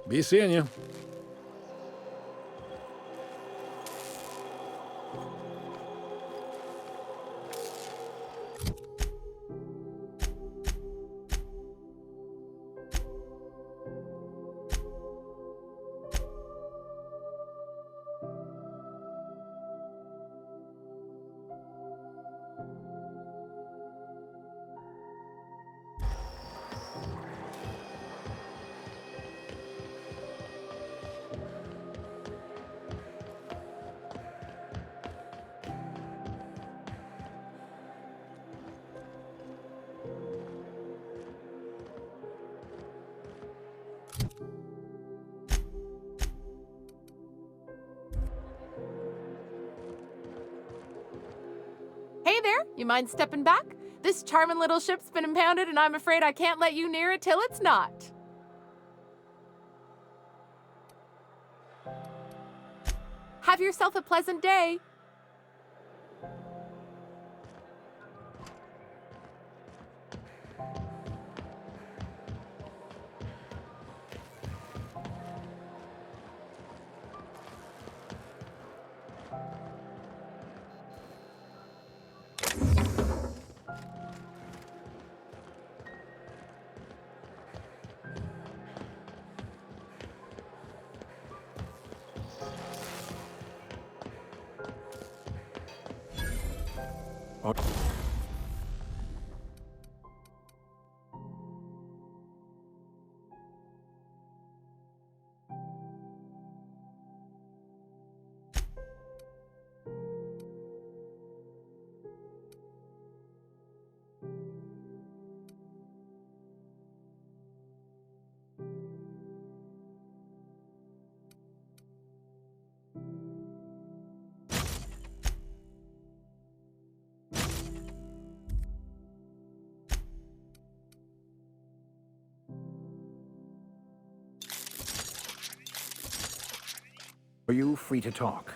Be seeing you. Hey there, you mind stepping back? This charming little ship's been impounded and I'm afraid I can't let you near it till it's not. Have yourself a pleasant day. Are you free to talk?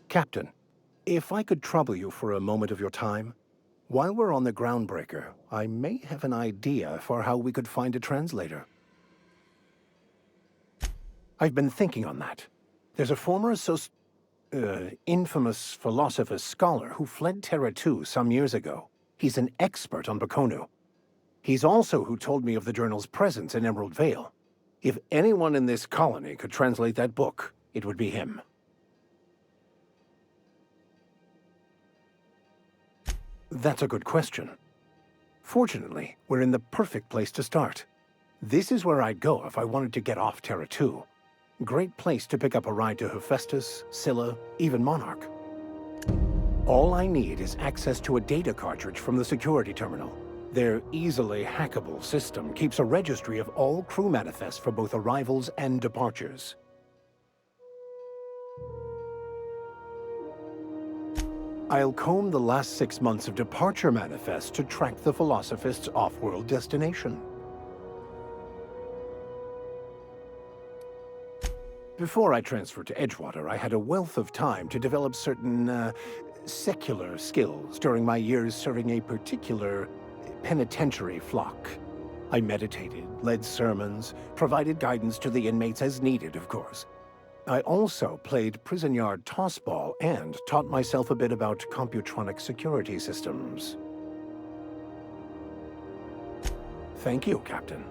Captain, If I could trouble you for a moment of your time, while we're on the groundbreaker, I may have an idea for how we could find a translator. I've been thinking on that. There's a former infamous philosopher scholar who fled Terra 2 some years ago. He's an expert on Bakonu. He's also who told me of the journal's presence in Emerald Vale. If anyone in this colony could translate that book, it would be him. That's a good question. Fortunately, we're in the perfect place to start. This is where I'd go if I wanted to get off Terra 2. Great place to pick up a ride to Hephaestus, Scylla, even Monarch. All I need is access to a data cartridge from the security terminal. Their easily hackable system keeps a registry of all crew manifests for both arrivals and departures. I'll comb the last 6 months of departure manifests to track the Philosophist's off-world destination. Before I transferred to Edgewater, I had a wealth of time to develop certain, secular skills during my years serving a particular penitentiary flock. I meditated, led sermons, provided guidance to the inmates as needed, of course. I also played prison yard tossball and taught myself a bit about computronic security systems. Thank you, Captain.